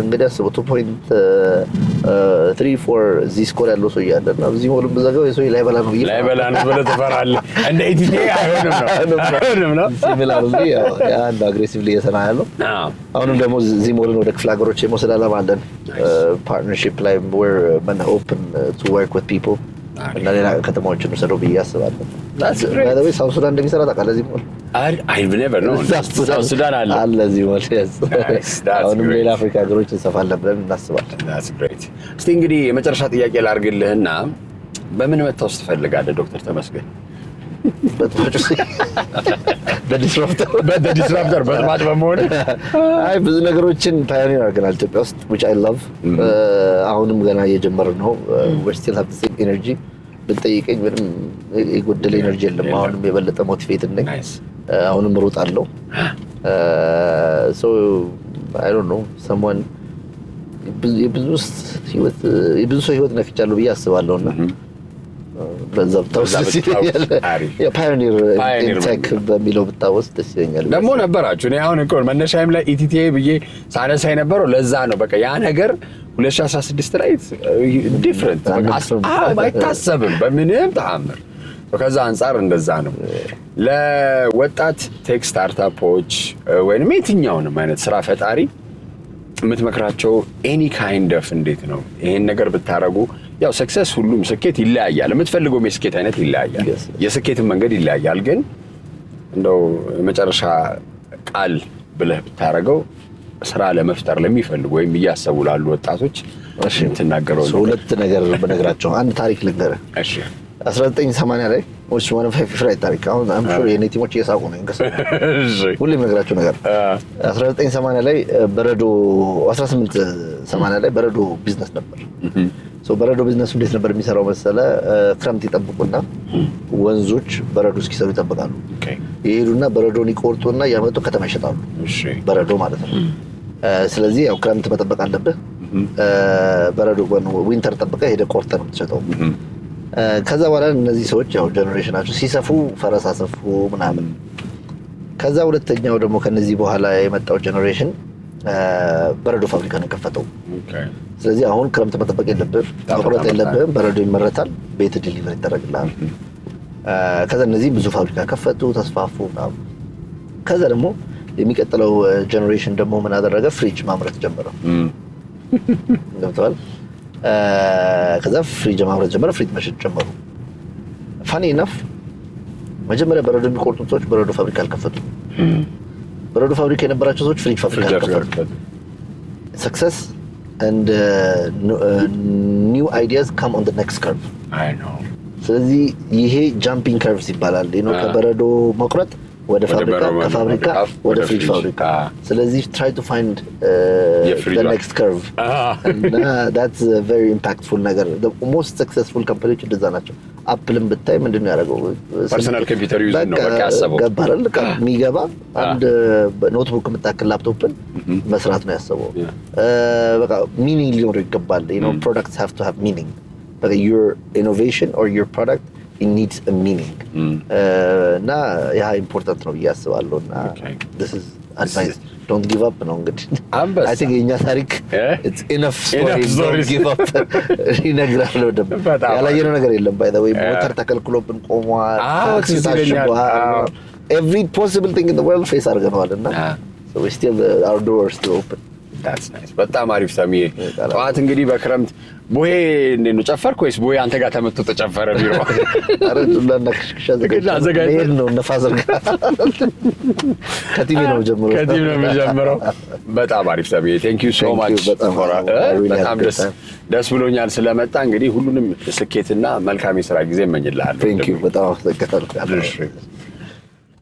እንግዲህ አስበው 2.34 ዚ ስኮር ያለው ሰው ያለና ዚሞልም በዛጋው የሰው ላይ በላ ነው ብለህ ትፈራለህ። እንደ ኢቲቲ አይሆንም ነው ሲሚላርሊ አንድ አግሬሲቭሊ እየሰራ ያለው። አሁንም ደግሞ ዚሞልን ወደ ክፍለ ሀገሮች የመውሰድ ዓላማ አለን። ፓርትነርሺፕ ላይ we're open to work with people እና ሌላ ከተማዎችን ወሰደው ብዬ አስባለሁ። ባይዘዌይ ሳውዝ ሱዳን እንደሚሰራ ታውቃለህ? ዚሞል I've never known ሳውዝ ሱዳን አለ ዚሞል። አሁንም ሌላ አፍሪካ ሀገሮች እንሰፋለን ብለን እናስባለን። That's great። እስቲ እንግዲህ የመጨረሻ ጥያቄ ላድርግልህና በምን መታወስ ትፈልጋለህ ዶክተር ተመስገን? በዲስራፕተር በጥማጭ በመሆን አይ ብዙ ነገሮችን ፓዮኒር አድርገናል ኢትዮጵያ ውስጥ which I love። አሁንም ገና እየጀመርን ነው። we still have the same energy። ብትጠይቀኝ ምንም የጎደለ ኤነርጂ የለም። አሁንም የበለጠ ሞቲቬትድ ነኝ። አሁንም እሮጣለሁ። so I don't know someone የብዙ ሰው ህይወት ነክቻለሁ ብዬ አስባለሁና በዛው ተውሰስ የፓዮኒር ኢንቴክ በሚለው ብታወስ ደስ ይለኛል። ደግሞ ነበራችሁ እኔ አሁን እኮ መነሻዬም ላይ ኢቲቲኤ ብዬ ሳነሳ የነበረው ለዛ ነው። በቃ ያ ነገር 2016 ላይ ዲፍረንት አይታሰብም በምንም ተአምር። ከዛ አንጻር እንደዛ ነው። ለወጣት ቴክ ስታርታፖች ወይንም የትኛውንም አይነት ስራ ፈጣሪ የምትመክራቸው ኤኒ ካይንድ ኦፍ እንዴት ነው ይሄን ነገር ብታረጉ? ያው ሰክሰስ ሁሉም ስኬት ይለያያል። የምትፈልገው የስኬት አይነት ይለያያል። የስኬትን መንገድ ይለያያል። ግን እንደው የመጨረሻ ቃል ብለህ ብታረገው ስራ ለመፍጠር ለሚፈልጉ ወይም እያሰቡ ላሉ ወጣቶች የምትናገረው ሁለት ነገር በነገራቸው አንድ ታሪክ ልንገርህ። እሺ 1980 ላይ ወይስ one of my favorite ታሪክ አሁን I'm sure የኔ ቲሞች እየሳቁ ነው እንግዲህ ሁሌም ነገራቸው ነገር 1980 ላይ በረዶ 1880 ላይ በረዶ ቢዝነስ ነበር። በረዶ ቢዝነሱ እንዴት ነበር የሚሰራው መሰለ? ክረምት ይጠብቁና ወንዞች በረዶ እስኪሰሩ ይጠብቃሉ። ይሄዱና በረዶን ይቆርጡና ያመጡ ከተማ ይሸጣሉ። በረዶ ማለት ነው። ስለዚህ ያው ክረምት መጠበቅ አለብህ። በረዶ ዊንተር ጠብቀህ ሄደህ ቆርጠህ ነው የምትሸጠው። ከዛ በኋላ እነዚህ ሰዎች ያው ጀነሬሽናቸው ሲሰፉ ፈረስ አሰፉ ምናምን። ከዛ ሁለተኛው ደግሞ ከነዚህ በኋላ የመጣው ጀነሬሽን በረዶ ፋብሪካ ነው የከፈተው። ስለዚህ አሁን ክረምት መጠበቅ የለብህም፣ መቁረጥ የለብህም። በረዶ ይመረታል፣ ቤት ዲሊቨር ይደረግልሃል። ከዛ እነዚህ ብዙ ፋብሪካ ከፈቱ፣ ተስፋፉ ምናምን። ከዛ ደግሞ የሚቀጥለው ጀነሬሽን ደግሞ ምን አደረገ? ፍሪጅ ማምረት ጀመረ። ገብተዋል። ከዛ ፍሪጅ ማምረት ጀመረ፣ ፍሪጅ መሸጥ ጀመሩ። ፋኒ ኢነፍ መጀመሪያ በረዶ የሚቆርጡት ሰዎች በረዶ ፋብሪካ አልከፈቱም። በረዶ ፋብሪካ የነበራቸው ሰዎች ፍሪጅ ፋብሪካ አልከፈቱም። ሰክሰስ and new ideas come on the next curve. I know. ስለዚህ ይሄ ጃምፒንግ ከርቭስ ይባላል። ከበረዶ መቁረጥ ወደ ፋብሪካ፣ ከፋብሪካ ወደ ፍሪጅ ፋብሪካ። ስለዚህ try to find the next curve. And that's a very impactful ነገር. The most successful companies እንደዛ ናቸው። አፕልን ብታይ ምንድነው ያደረገው? ፐርሰናል ኮምፒውተር ዩዝ ነው በቃ ያሰበው። ገባራል የሚገባ አንድ ኖትቡክ የምታክል ላፕቶፕን መስራት ነው ያሰበው። በቃ ሚኒንግ ሊኖረው ይገባል። products have to have meaning. But your innovation or your product, it needs a meaning. እና ያ ኢምፖርታንት ነው ብዬ አስባለሁ። እና this is advice. Don't give up ነው እንግዲህ። I think የኛ ታሪክ it's enough stories. Don't give up. ይነግራል ደግሞ ያላየነው ነገር የለም። by the way ሞተር ተከልክሎብን ቆሟል። Every possible thing in the world face አድርገናል እና so we still our doors still open. That's nice. በጣም አሪፍ ሰሚዬ። ጠዋት እንግዲህ በክረምት ቦሄ እንዴት ነው ጨፈርክ ወይስ ቦሄ አንተ ጋር ተመቶ ተጨፈረ ቢሮ? አረ ዱላና ከሽከሻ ዘጋጅተን ነው ነፋዘር ከቲቪ ነው ጀምሮ በጣም አሪፍ ሰሚዬ። Thank you so much. በጣም ደስ ብሎኛል ስለመጣ። እንግዲህ ሁሉንም ስኬትና መልካም የሥራ ጊዜ እመኝልሃለሁ። Thank you በጣም አመሰግናለሁ።